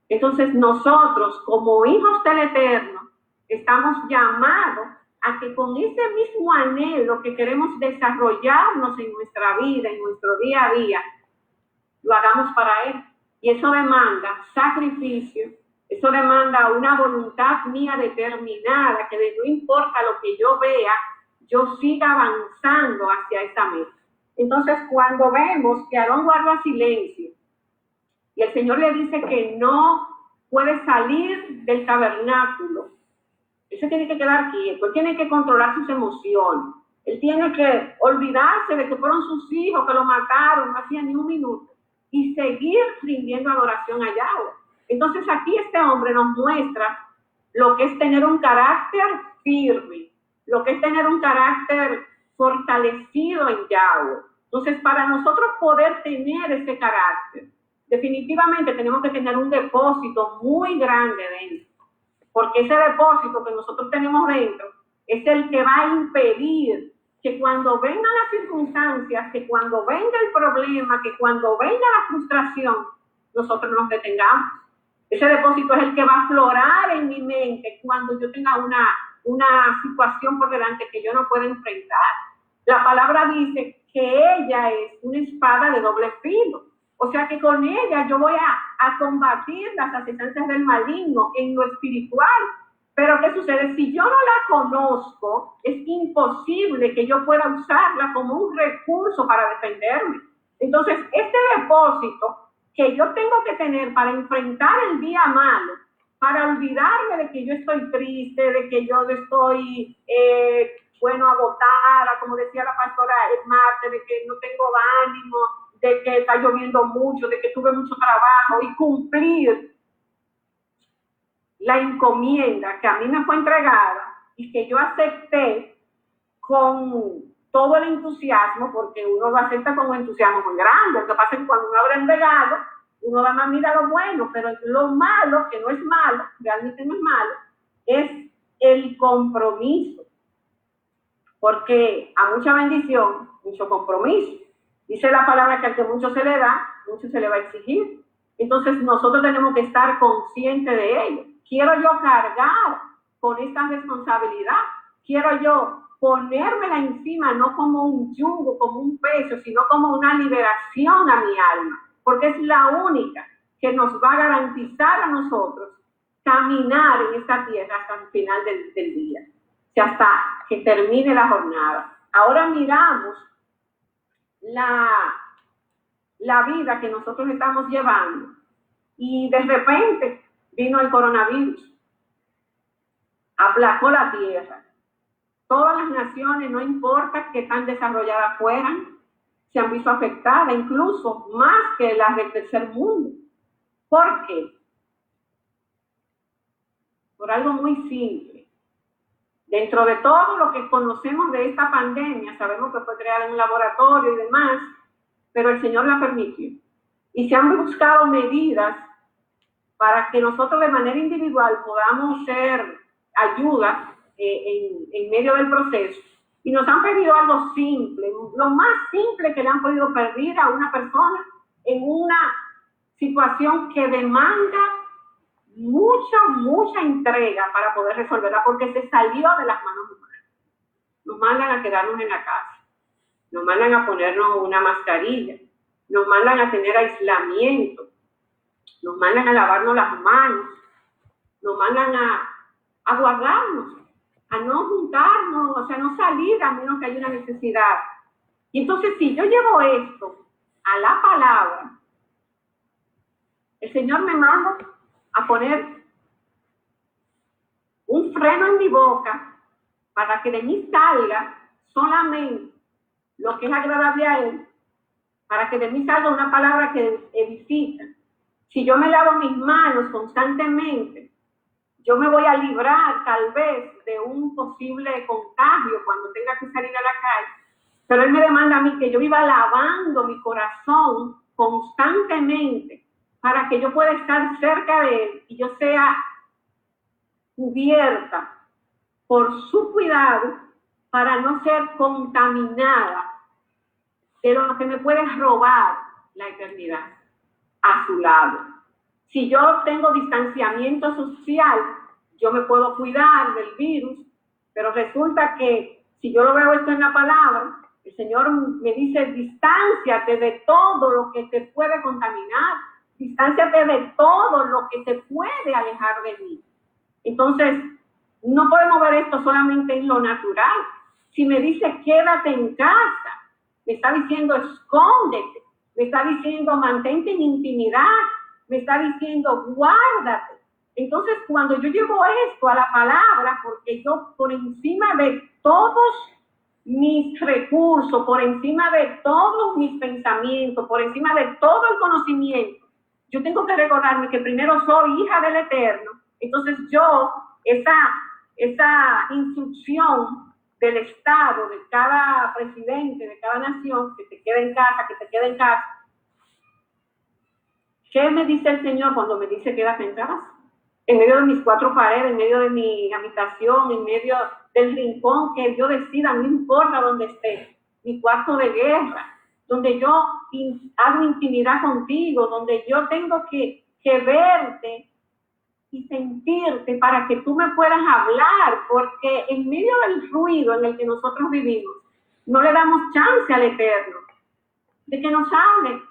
Entonces nosotros, como hijos del Eterno, estamos llamados a que con ese mismo anhelo que queremos desarrollarnos en nuestra vida, en nuestro día a día, lo hagamos para Él. Y eso demanda sacrificio, eso demanda una voluntad mía determinada, que no importa lo que yo vea, yo siga avanzando hacia esa meta. Entonces, cuando vemos que Aarón guarda silencio y el Señor le dice que no puede salir del tabernáculo, él se tiene que quedar quieto, él tiene que controlar sus emociones, él tiene que olvidarse de que fueron sus hijos que lo mataron, no hacía ni un minuto, y seguir rindiendo adoración a Yahweh. Entonces aquí este hombre nos muestra lo que es tener un carácter firme, lo que es tener un carácter fortalecido en Yahweh. Entonces, para nosotros poder tener ese carácter, definitivamente tenemos que tener un depósito muy grande dentro, porque ese depósito que nosotros tenemos dentro es el que va a impedir que cuando vengan las circunstancias, que cuando venga el problema, que cuando venga la frustración, nosotros nos detengamos. Ese depósito es el que va a aflorar en mi mente cuando yo tenga una situación por delante que yo no puedo enfrentar. La palabra dice que ella es una espada de doble filo. O sea que con ella yo voy a combatir las asechanzas del maligno en lo espiritual. Pero ¿qué sucede? Si yo no la conozco, es imposible que yo pueda usarla como un recurso para defenderme. Entonces, este depósito que yo tengo que tener para enfrentar el día malo, para olvidarme de que yo estoy triste, de que yo estoy, agotada, como decía la pastora el martes, de que no tengo ánimo, de que está lloviendo mucho, de que tuve mucho trabajo, y cumplir la encomienda que a mí me fue entregada y que yo acepté con todo el entusiasmo, porque uno lo acepta con un entusiasmo muy grande. Lo que pasa es que cuando uno abre el regalo, uno va a mirar lo bueno, pero lo malo, que no es malo, realmente no es malo, es el compromiso. Porque a mucha bendición, mucho compromiso. Dice la palabra que al que mucho se le da, mucho se le va a exigir. Entonces nosotros tenemos que estar conscientes de ello. Quiero yo cargar con esta responsabilidad. Quiero yo ponérmela encima, no como un yugo, como un peso, sino como una liberación a mi alma. Porque es la única que nos va a garantizar a nosotros caminar en esta tierra hasta el final del día. O sea, hasta que termine la jornada. Ahora miramos la vida que nosotros estamos llevando y de repente vino el coronavirus, aplacó la tierra. Todas las naciones, no importa qué tan desarrolladas fueran, se han visto afectadas, incluso más que las del tercer mundo. ¿Por qué? Por algo muy simple. Dentro de todo lo que conocemos de esta pandemia, sabemos que fue creada en un laboratorio y demás, pero el Señor la permitió. Y se han buscado medidas para que nosotros de manera individual podamos ser ayuda en medio del proceso. Y nos han pedido algo simple, lo más simple que le han podido pedir a una persona en una situación que demanda mucha entrega para poder resolverla, porque se salió de las manos humanas. Nos mandan a quedarnos en la casa, nos mandan a ponernos una mascarilla, nos mandan a tener aislamiento, nos mandan a lavarnos las manos, nos mandan a guardarnos, a no juntarnos, o sea, no salir a menos que haya una necesidad. Y entonces, si yo llevo esto a la palabra, el Señor me manda a poner un freno en mi boca para que de mí salga solamente lo que es agradable a Él, para que de mí salga una palabra que edifica. Si yo me lavo mis manos constantemente, yo me voy a librar tal vez de un posible contagio cuando tenga que salir a la calle, pero Él me demanda a mí que yo viva lavando mi corazón constantemente para que yo pueda estar cerca de Él y yo sea cubierta por su cuidado para no ser contaminada de lo que me puede robar la eternidad a su lado. Si yo tengo distanciamiento social, yo me puedo cuidar del virus, pero resulta que si yo lo veo esto en la palabra, el Señor me dice, distánciate de todo lo que te puede contaminar, distánciate de todo lo que te puede alejar de mí. Entonces, no podemos ver esto solamente en lo natural. Si me dice, quédate en casa, me está diciendo, escóndete, me está diciendo, mantente en intimidad, me está diciendo, guárdate. Entonces, cuando yo llevo esto a la palabra, porque yo por encima de todos mis recursos, por encima de todos mis pensamientos, por encima de todo el conocimiento, yo tengo que recordarme que primero soy hija del Eterno. Entonces yo, esa instrucción del Estado, de cada presidente, de cada nación, que te quede en casa, que te quede en casa. ¿Qué me dice el Señor cuando me dice quédate en casa? En medio de mis cuatro paredes, en medio de mi habitación, en medio del rincón que yo decida, no importa dónde esté, mi cuarto de guerra, donde yo hago intimidad contigo, donde yo tengo que verte y sentirte para que tú me puedas hablar, porque en medio del ruido en el que nosotros vivimos, no le damos chance al Eterno de que nos hable.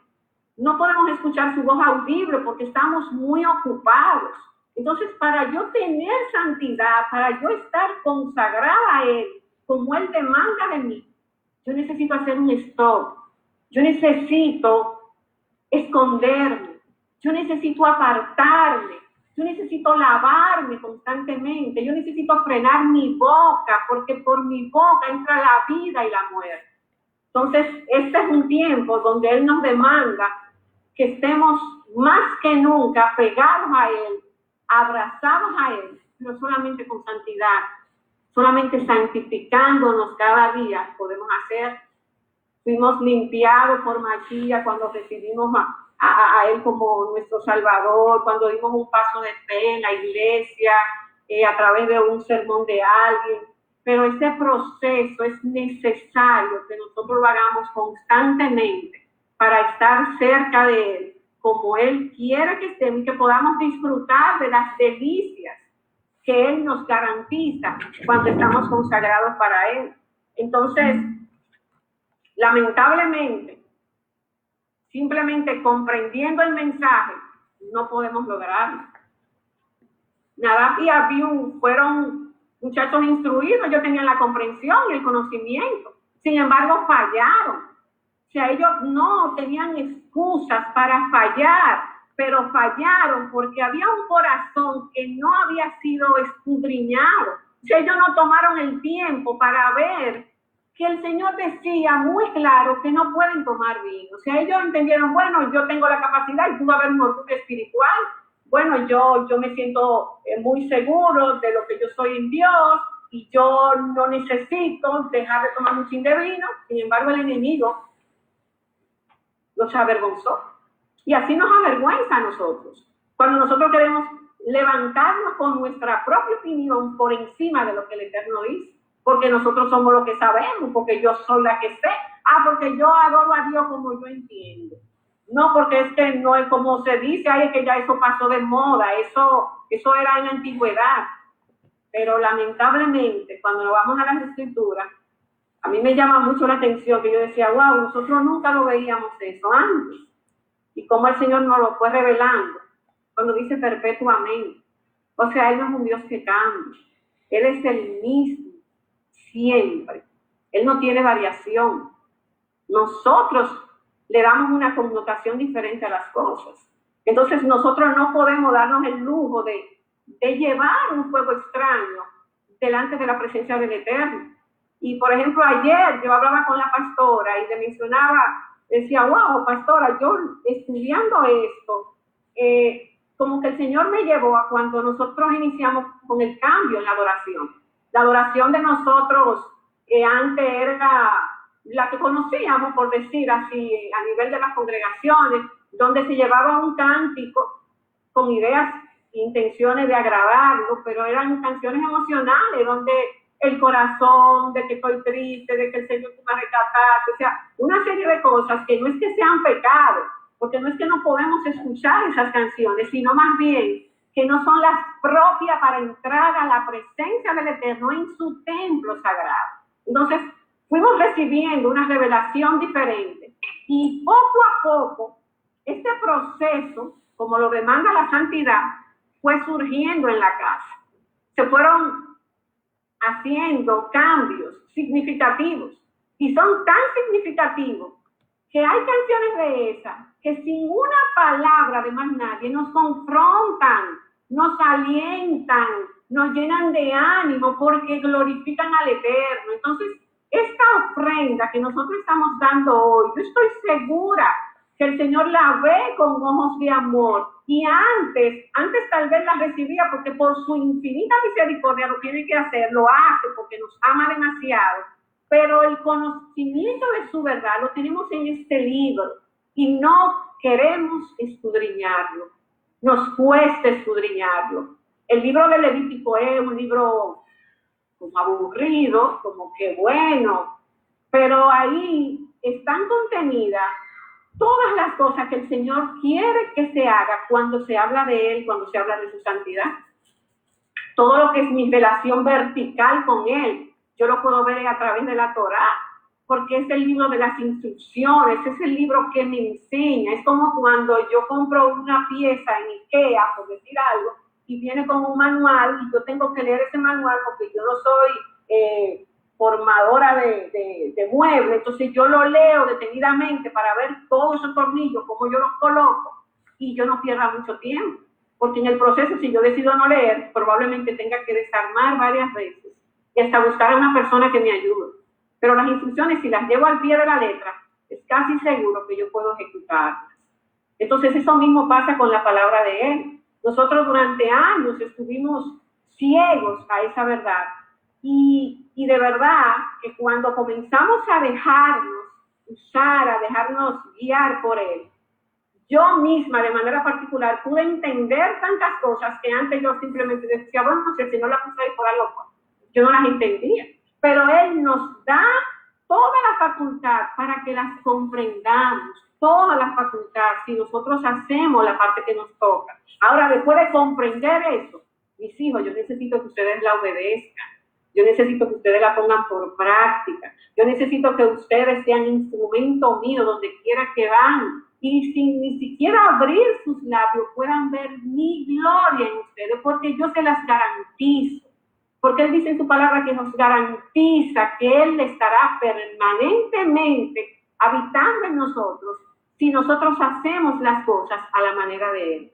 no podemos escuchar su voz audible porque estamos muy ocupados. Entonces, para yo tener santidad, para yo estar consagrada a Él, como Él demanda de mí, yo necesito hacer un stop. Yo necesito esconderme. Yo necesito apartarme. Yo necesito lavarme constantemente. Yo necesito frenar mi boca, porque por mi boca entra la vida y la muerte. Entonces, este es un tiempo donde Él nos demanda que estemos más que nunca pegados a Él, abrazados a Él, no solamente con santidad, solamente santificándonos cada día podemos hacer. Fuimos limpiados por Mashiach cuando recibimos a Él como nuestro Salvador, cuando dimos un paso de fe en la iglesia, a través de un sermón de alguien. Pero ese proceso es necesario que nosotros lo hagamos constantemente para estar cerca de Él, como Él quiere que estemos y que podamos disfrutar de las delicias que Él nos garantiza cuando estamos consagrados para Él. Entonces, lamentablemente, simplemente comprendiendo el mensaje, no podemos lograrlo. Nadab y Abiú fueron muchachos instruidos, ellos tenían la comprensión y el conocimiento. Sin embargo, fallaron. O sea, ellos no tenían excusas para fallar, pero fallaron porque había un corazón que no había sido escudriñado. O sea, ellos no tomaron el tiempo para ver que el Señor decía muy claro que no pueden tomar vino. O sea, ellos entendieron, bueno, yo tengo la capacidad y pudo haber un orgullo espiritual. Bueno, yo me siento muy seguro de lo que yo soy en Dios y yo no necesito dejar de tomar un chin de vino. Sin embargo, el enemigo los avergonzó. Y así nos avergüenza a nosotros. Cuando nosotros queremos levantarnos con nuestra propia opinión por encima de lo que el Eterno dice. Porque nosotros somos lo que sabemos, porque yo soy la que sé. Porque yo adoro a Dios como yo entiendo. No, porque es que no es como se dice, es que ya eso pasó de moda, eso era en la antigüedad. Pero lamentablemente, cuando nos vamos a las escrituras, a mí me llama mucho la atención que yo decía, wow, nosotros nunca lo veíamos eso antes. Y cómo el Señor nos lo fue revelando cuando dice perpetuamente. O sea, Él no es un Dios que cambia. Él es el mismo siempre. Él no tiene variación. Nosotros le damos una connotación diferente a las cosas. Entonces nosotros no podemos darnos el lujo de llevar un fuego extraño delante de la presencia del Eterno. Y por ejemplo, ayer yo hablaba con la pastora y le mencionaba, decía, wow, pastora, yo estudiando esto, como que el Señor me llevó a cuando nosotros iniciamos con el cambio en la adoración. La adoración de nosotros antes era la que conocíamos, por decir así, a nivel de las congregaciones, donde se llevaba un cántico con ideas e intenciones de agradarlo, pero eran canciones emocionales, donde el corazón, de que estoy triste, de que el Señor te va a rescatar, o sea, una serie de cosas que no es que sean pecados, porque no es que no podemos escuchar esas canciones, sino más bien que no son las propias para entrar a la presencia del Eterno en su templo sagrado. Entonces, fuimos recibiendo una revelación diferente y poco a poco, este proceso, como lo demanda la santidad, fue surgiendo en la casa. Se fueron haciendo cambios significativos y son tan significativos que hay canciones de esas que sin una palabra de más nadie nos confrontan, nos alientan, nos llenan de ánimo porque glorifican al Eterno. Entonces, esta ofrenda que nosotros estamos dando hoy, yo estoy segura que el Señor la ve con ojos de amor. Y antes tal vez la recibía porque por su infinita misericordia lo tiene que hacer, lo hace porque nos ama demasiado. Pero el conocimiento de su verdad lo tenemos en este libro y no queremos escudriñarlo. Nos cuesta escudriñarlo. El libro de Levítico es un libro como aburrido, como que bueno, pero ahí están contenidas todas las cosas que el Señor quiere que se haga cuando se habla de Él, cuando se habla de su santidad. Todo lo que es mi relación vertical con Él, yo lo puedo ver a través de la Torá. porque es el libro de las instrucciones, es el libro que me enseña. Es como cuando yo compro una pieza en IKEA, por decir algo, y viene con un manual y yo tengo que leer ese manual porque yo no soy formadora de muebles, entonces yo lo leo detenidamente para ver todos esos tornillos, cómo yo los coloco, y yo no pierda mucho tiempo, porque en el proceso, si yo decido no leer, probablemente tenga que desarmar varias veces y hasta buscar a una persona que me ayude. Pero las instrucciones, si las llevo al pie de la letra, es casi seguro que yo puedo ejecutarlas. Entonces eso mismo pasa con la palabra de Él. Nosotros durante años estuvimos ciegos a esa verdad. Y de verdad que cuando comenzamos a dejarnos usar, a dejarnos guiar por Él, yo misma de manera particular pude entender tantas cosas que antes yo simplemente decía, bueno, no sé, si no la puse ahí por algo, yo no las entendía. Pero Él nos da toda la facultad para que las comprendamos, toda la facultad, si nosotros hacemos la parte que nos toca. Ahora, después de comprender eso, mis hijos, yo necesito que ustedes la obedezcan. Yo necesito que ustedes la pongan por práctica. Yo necesito que ustedes sean instrumento mío donde quiera que van. Y sin ni siquiera abrir sus labios puedan ver mi gloria en ustedes, porque yo se las garantizo. Porque Él dice en su palabra que nos garantiza que Él estará permanentemente habitando en nosotros si nosotros hacemos las cosas a la manera de Él.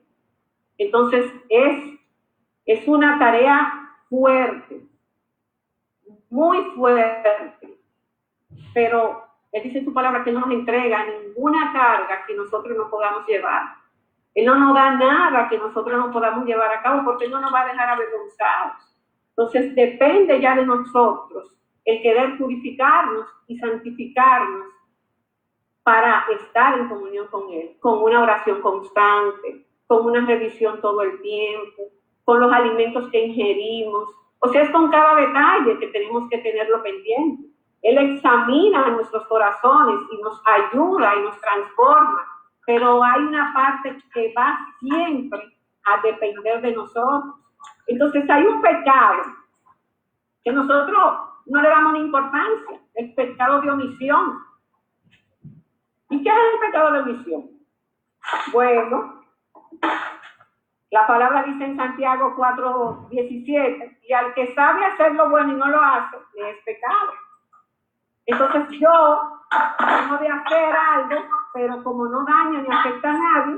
Entonces es una tarea fuerte, muy fuerte, pero Él dice en su palabra que no nos entrega ninguna carga que nosotros no podamos llevar. Él no nos da nada que nosotros no podamos llevar a cabo porque Él no nos va a dejar avergonzados. Entonces depende ya de nosotros el querer purificarnos y santificarnos para estar en comunión con Él, con una oración constante, con una revisión todo el tiempo, con los alimentos que ingerimos. O sea, es con cada detalle que tenemos que tenerlo pendiente. Él examina nuestros corazones y nos ayuda y nos transforma, pero hay una parte que va siempre a depender de nosotros. Entonces hay un pecado que nosotros no le damos ni importancia, el pecado de omisión. ¿Y qué es el pecado de omisión? Bueno, la palabra dice en Santiago 4:17, y al que sabe hacer lo bueno y no lo hace, le es pecado. Entonces yo tengo de hacer algo, pero como no daña ni afecta a nadie,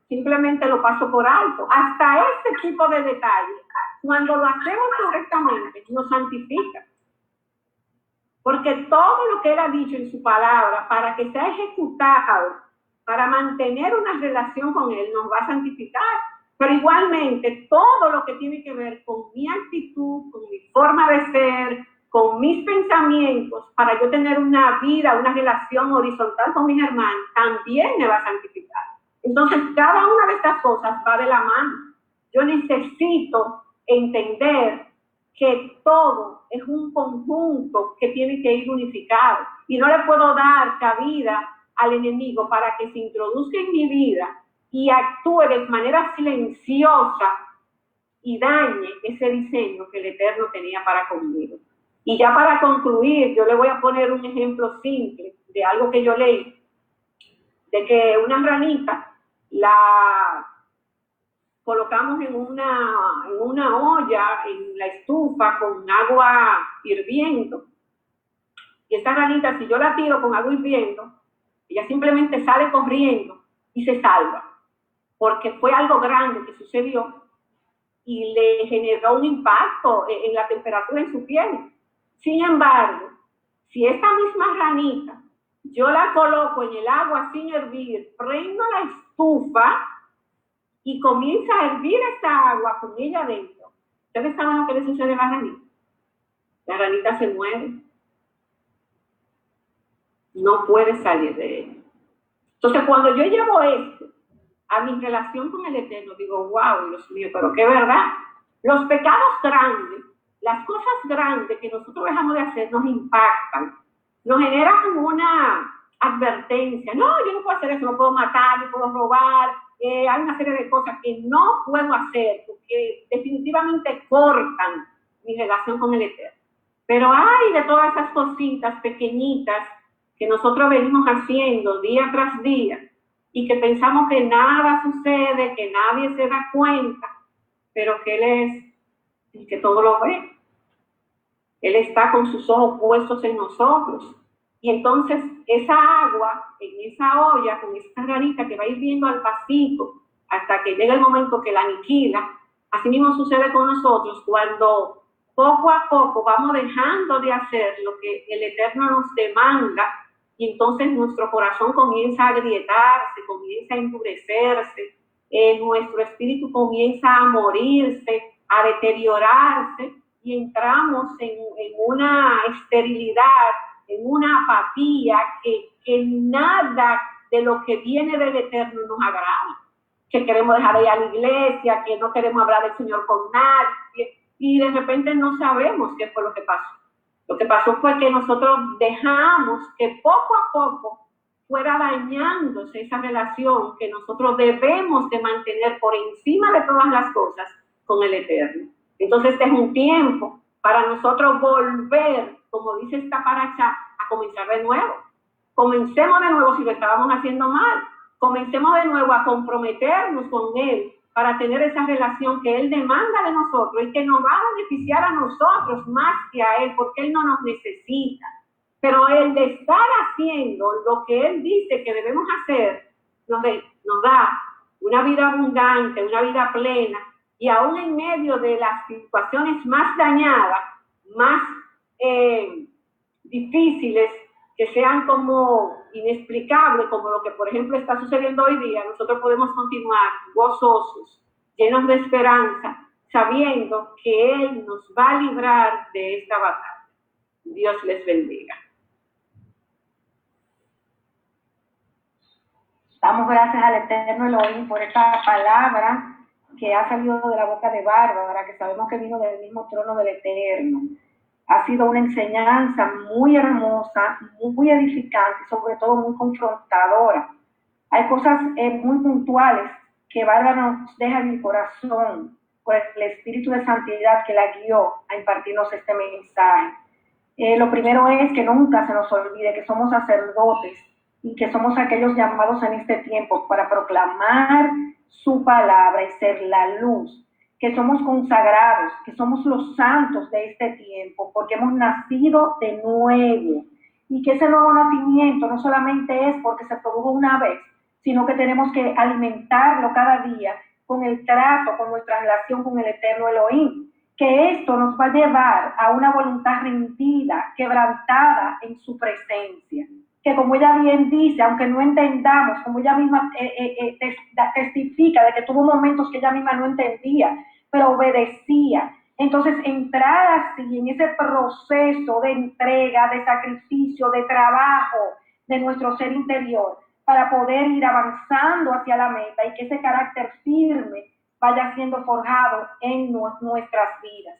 simplemente lo paso por alto. Hasta ese tipo de detalles, cuando lo hacemos correctamente, nos santifica. Porque todo lo que Él ha dicho en su palabra, para que sea ejecutado, para mantener una relación con Él, nos va a santificar. Pero igualmente, todo lo que tiene que ver con mi actitud, con mi forma de ser, con mis pensamientos, para yo tener una vida, una relación horizontal con mis hermanos, también me va a santificar. Entonces, cada una de estas cosas va de la mano. Yo necesito entender que todo es un conjunto que tiene que ir unificado. Y no le puedo dar cabida al enemigo para que se introduzca en mi vida y actúe de manera silenciosa y dañe ese diseño que el Eterno tenía para conmigo. Y ya para concluir, yo le voy a poner un ejemplo simple de algo que yo leí, de que una ranita la colocamos en una olla, en la estufa, con agua hirviendo. Y esta ranita, si yo la tiro con agua hirviendo, ella simplemente sale corriendo y se salva, porque fue algo grande que sucedió y le generó un impacto en la temperatura en su piel. Sin embargo, si esta misma ranita yo la coloco en el agua sin hervir, prendo la estufa y comienza a hervir esta agua con ella dentro, ¿ustedes saben lo que le sucede a la ranita? La ranita se muere. No puede salir de ella. Entonces, cuando yo llevo esto a mi relación con el Eterno, digo, wow, Dios mío, pero qué verdad. Los pecados grandes, las cosas grandes que nosotros dejamos de hacer nos impactan, nos generan una advertencia. No, yo no puedo hacer eso, no puedo matar, no puedo robar. Hay una serie de cosas que no puedo hacer porque definitivamente cortan mi relación con el Eterno. Pero hay de todas esas cositas pequeñitas que nosotros venimos haciendo día tras día y que pensamos que nada sucede, que nadie se da cuenta, pero que Él es el que todo lo ve. Él está con sus ojos puestos en nosotros. Y entonces esa agua en esa olla, con esa ranita que va hirviendo al pasito hasta que llega el momento que la aniquila, así mismo sucede con nosotros cuando poco a poco vamos dejando de hacer lo que el Eterno nos demanda, y entonces nuestro corazón comienza a agrietarse, comienza a endurecerse, nuestro espíritu comienza a morirse, a deteriorarse, y entramos en una esterilidad, en una apatía que nada de lo que viene del Eterno nos agrada, que queremos dejar de ir a la iglesia, que no queremos hablar del Señor con nadie, y de repente no sabemos qué fue lo que pasó. Lo que pasó fue que nosotros dejamos que poco a poco fuera dañándose esa relación que nosotros debemos de mantener por encima de todas las cosas con el Eterno. Entonces este es un tiempo para nosotros volver, como dice esta paracha, a comenzar de nuevo. Comencemos de nuevo si lo estábamos haciendo mal. Comencemos de nuevo a comprometernos con Él para tener esa relación que Él demanda de nosotros y que nos va a beneficiar a nosotros más que a Él, porque Él no nos necesita. Pero el de estar haciendo lo que Él dice que debemos hacer, nos da una vida abundante, una vida plena, y aún en medio de las situaciones más dañadas, más difíciles, que sean como inexplicables, como lo que por ejemplo está sucediendo hoy día, nosotros podemos continuar gozosos, llenos de esperanza, sabiendo que Él nos va a librar de esta batalla. Dios les bendiga. Damos gracias al Eterno Elohim por esta palabra que ha salido de la boca de Bárbara, que sabemos que vino del mismo trono del Eterno. Ha sido una enseñanza muy hermosa, muy edificante, sobre todo muy confrontadora. Hay cosas muy puntuales que Bárbara nos deja en el corazón por el Espíritu de Santidad que la guió a impartirnos este mensaje. Lo primero es que nunca se nos olvide que somos sacerdotes y que somos aquellos llamados en este tiempo para proclamar su palabra y ser la luz, que somos consagrados, que somos los santos de este tiempo, porque hemos nacido de nuevo, y que ese nuevo nacimiento no solamente es porque se produjo una vez, sino que tenemos que alimentarlo cada día con el trato, con nuestra relación con el Eterno Elohim, que esto nos va a llevar a una voluntad rendida, quebrantada en su presencia, que como ella bien dice, aunque no entendamos, como ella misma testifica de que tuvo momentos que ella misma no entendía, pero obedecía. Entonces entrar así en ese proceso de entrega, de sacrificio, de trabajo de nuestro ser interior, para poder ir avanzando hacia la meta y que ese carácter firme vaya siendo forjado en nuestras vidas.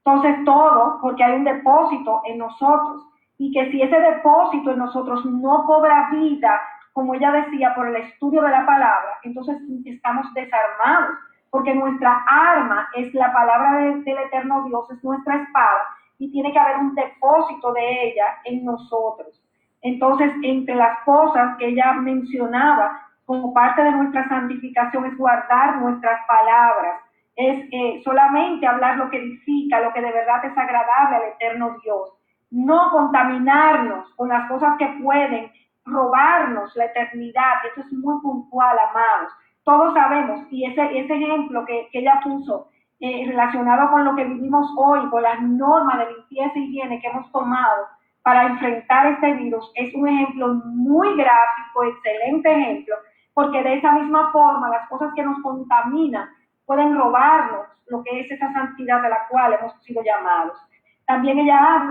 Entonces todo, porque hay un depósito en nosotros, y que si ese depósito en nosotros no cobra vida, como ella decía, por el estudio de la palabra, entonces estamos desarmados, porque nuestra arma es la palabra del Eterno Dios, es nuestra espada, y tiene que haber un depósito de ella en nosotros. Entonces, entre las cosas que ella mencionaba como parte de nuestra santificación es guardar nuestras palabras, es solamente hablar lo que edifica, lo que de verdad es agradable al Eterno Dios. No contaminarnos con las cosas que pueden robarnos la eternidad. Esto es muy puntual, amados. Todos sabemos, y ese ejemplo que ella puso relacionado con lo que vivimos hoy, con las normas de limpieza y higiene que hemos tomado para enfrentar este virus, es un ejemplo muy gráfico, excelente ejemplo, porque de esa misma forma las cosas que nos contaminan pueden robarnos lo que es esa santidad de la cual hemos sido llamados. También ella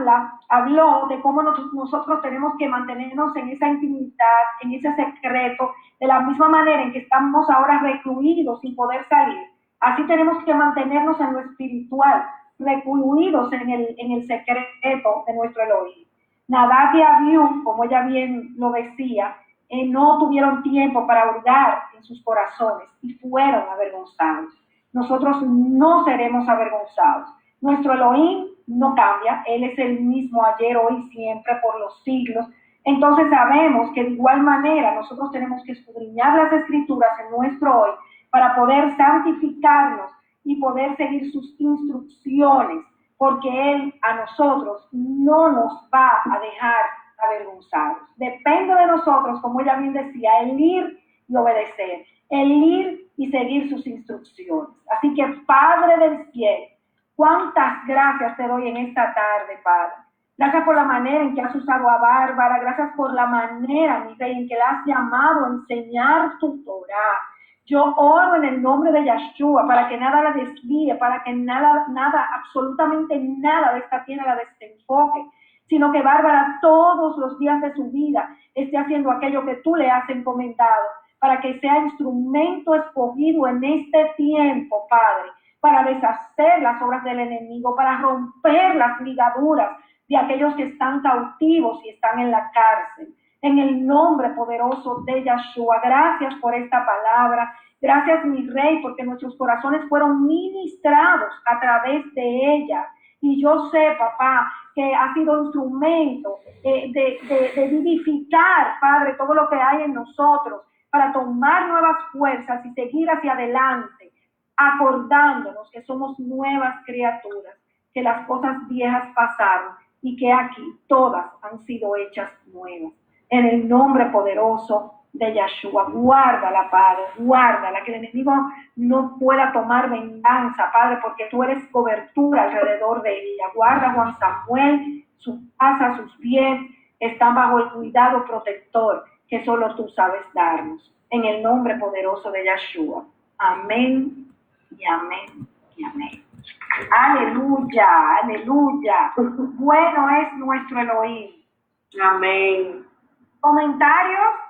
habló de cómo nosotros tenemos que mantenernos en esa intimidad, en ese secreto, de la misma manera en que estamos ahora recluidos sin poder salir. Así tenemos que mantenernos en lo espiritual, recluidos en el secreto de nuestro Elohim. Nadab y Abiú, como ella bien lo decía, no tuvieron tiempo para hurgar en sus corazones y fueron avergonzados. Nosotros no seremos avergonzados. Nuestro Elohim no cambia, Él es el mismo ayer, hoy, siempre, por los siglos. Entonces sabemos que de igual manera nosotros tenemos que escudriñar las Escrituras en nuestro hoy para poder santificarnos y poder seguir sus instrucciones, porque Él a nosotros no nos va a dejar avergonzados. Depende de nosotros, como ella bien decía, el ir y obedecer, el ir y seguir sus instrucciones. Así que, Padre del cielo, cuántas gracias te doy en esta tarde, Padre. Gracias por la manera en que has usado a Bárbara, gracias por la manera, mi Rey, en que la has llamado a enseñar tu Torah. Yo oro en el nombre de Yahshua para que nada la desvíe, para que nada, absolutamente nada de esta tierra la desenfoque, sino que Bárbara todos los días de su vida esté haciendo aquello que tú le has encomendado, para que sea instrumento escogido en este tiempo, Padre, para deshacer las obras del enemigo, para romper las ligaduras de aquellos que están cautivos y están en la cárcel. En el nombre poderoso de Yahshua, gracias por esta palabra. Gracias, mi Rey, porque nuestros corazones fueron ministrados a través de ella. Y yo sé, papá, que ha sido instrumento de vivificar, Padre, todo lo que hay en nosotros para tomar nuevas fuerzas y seguir hacia adelante, acordándonos que somos nuevas criaturas, que las cosas viejas pasaron y que aquí todas han sido hechas nuevas. En el nombre poderoso de Yahshua, guárdala, Padre, guárdala, que el enemigo no pueda tomar venganza, Padre, porque tú eres cobertura alrededor de ella. Guarda a Juan Samuel, su casa, sus pies, están bajo el cuidado protector que solo tú sabes darnos. En el nombre poderoso de Yahshua. Amén y amén y amén. Aleluya, aleluya. Bueno es nuestro Elohim. Amén. ¿Comentarios?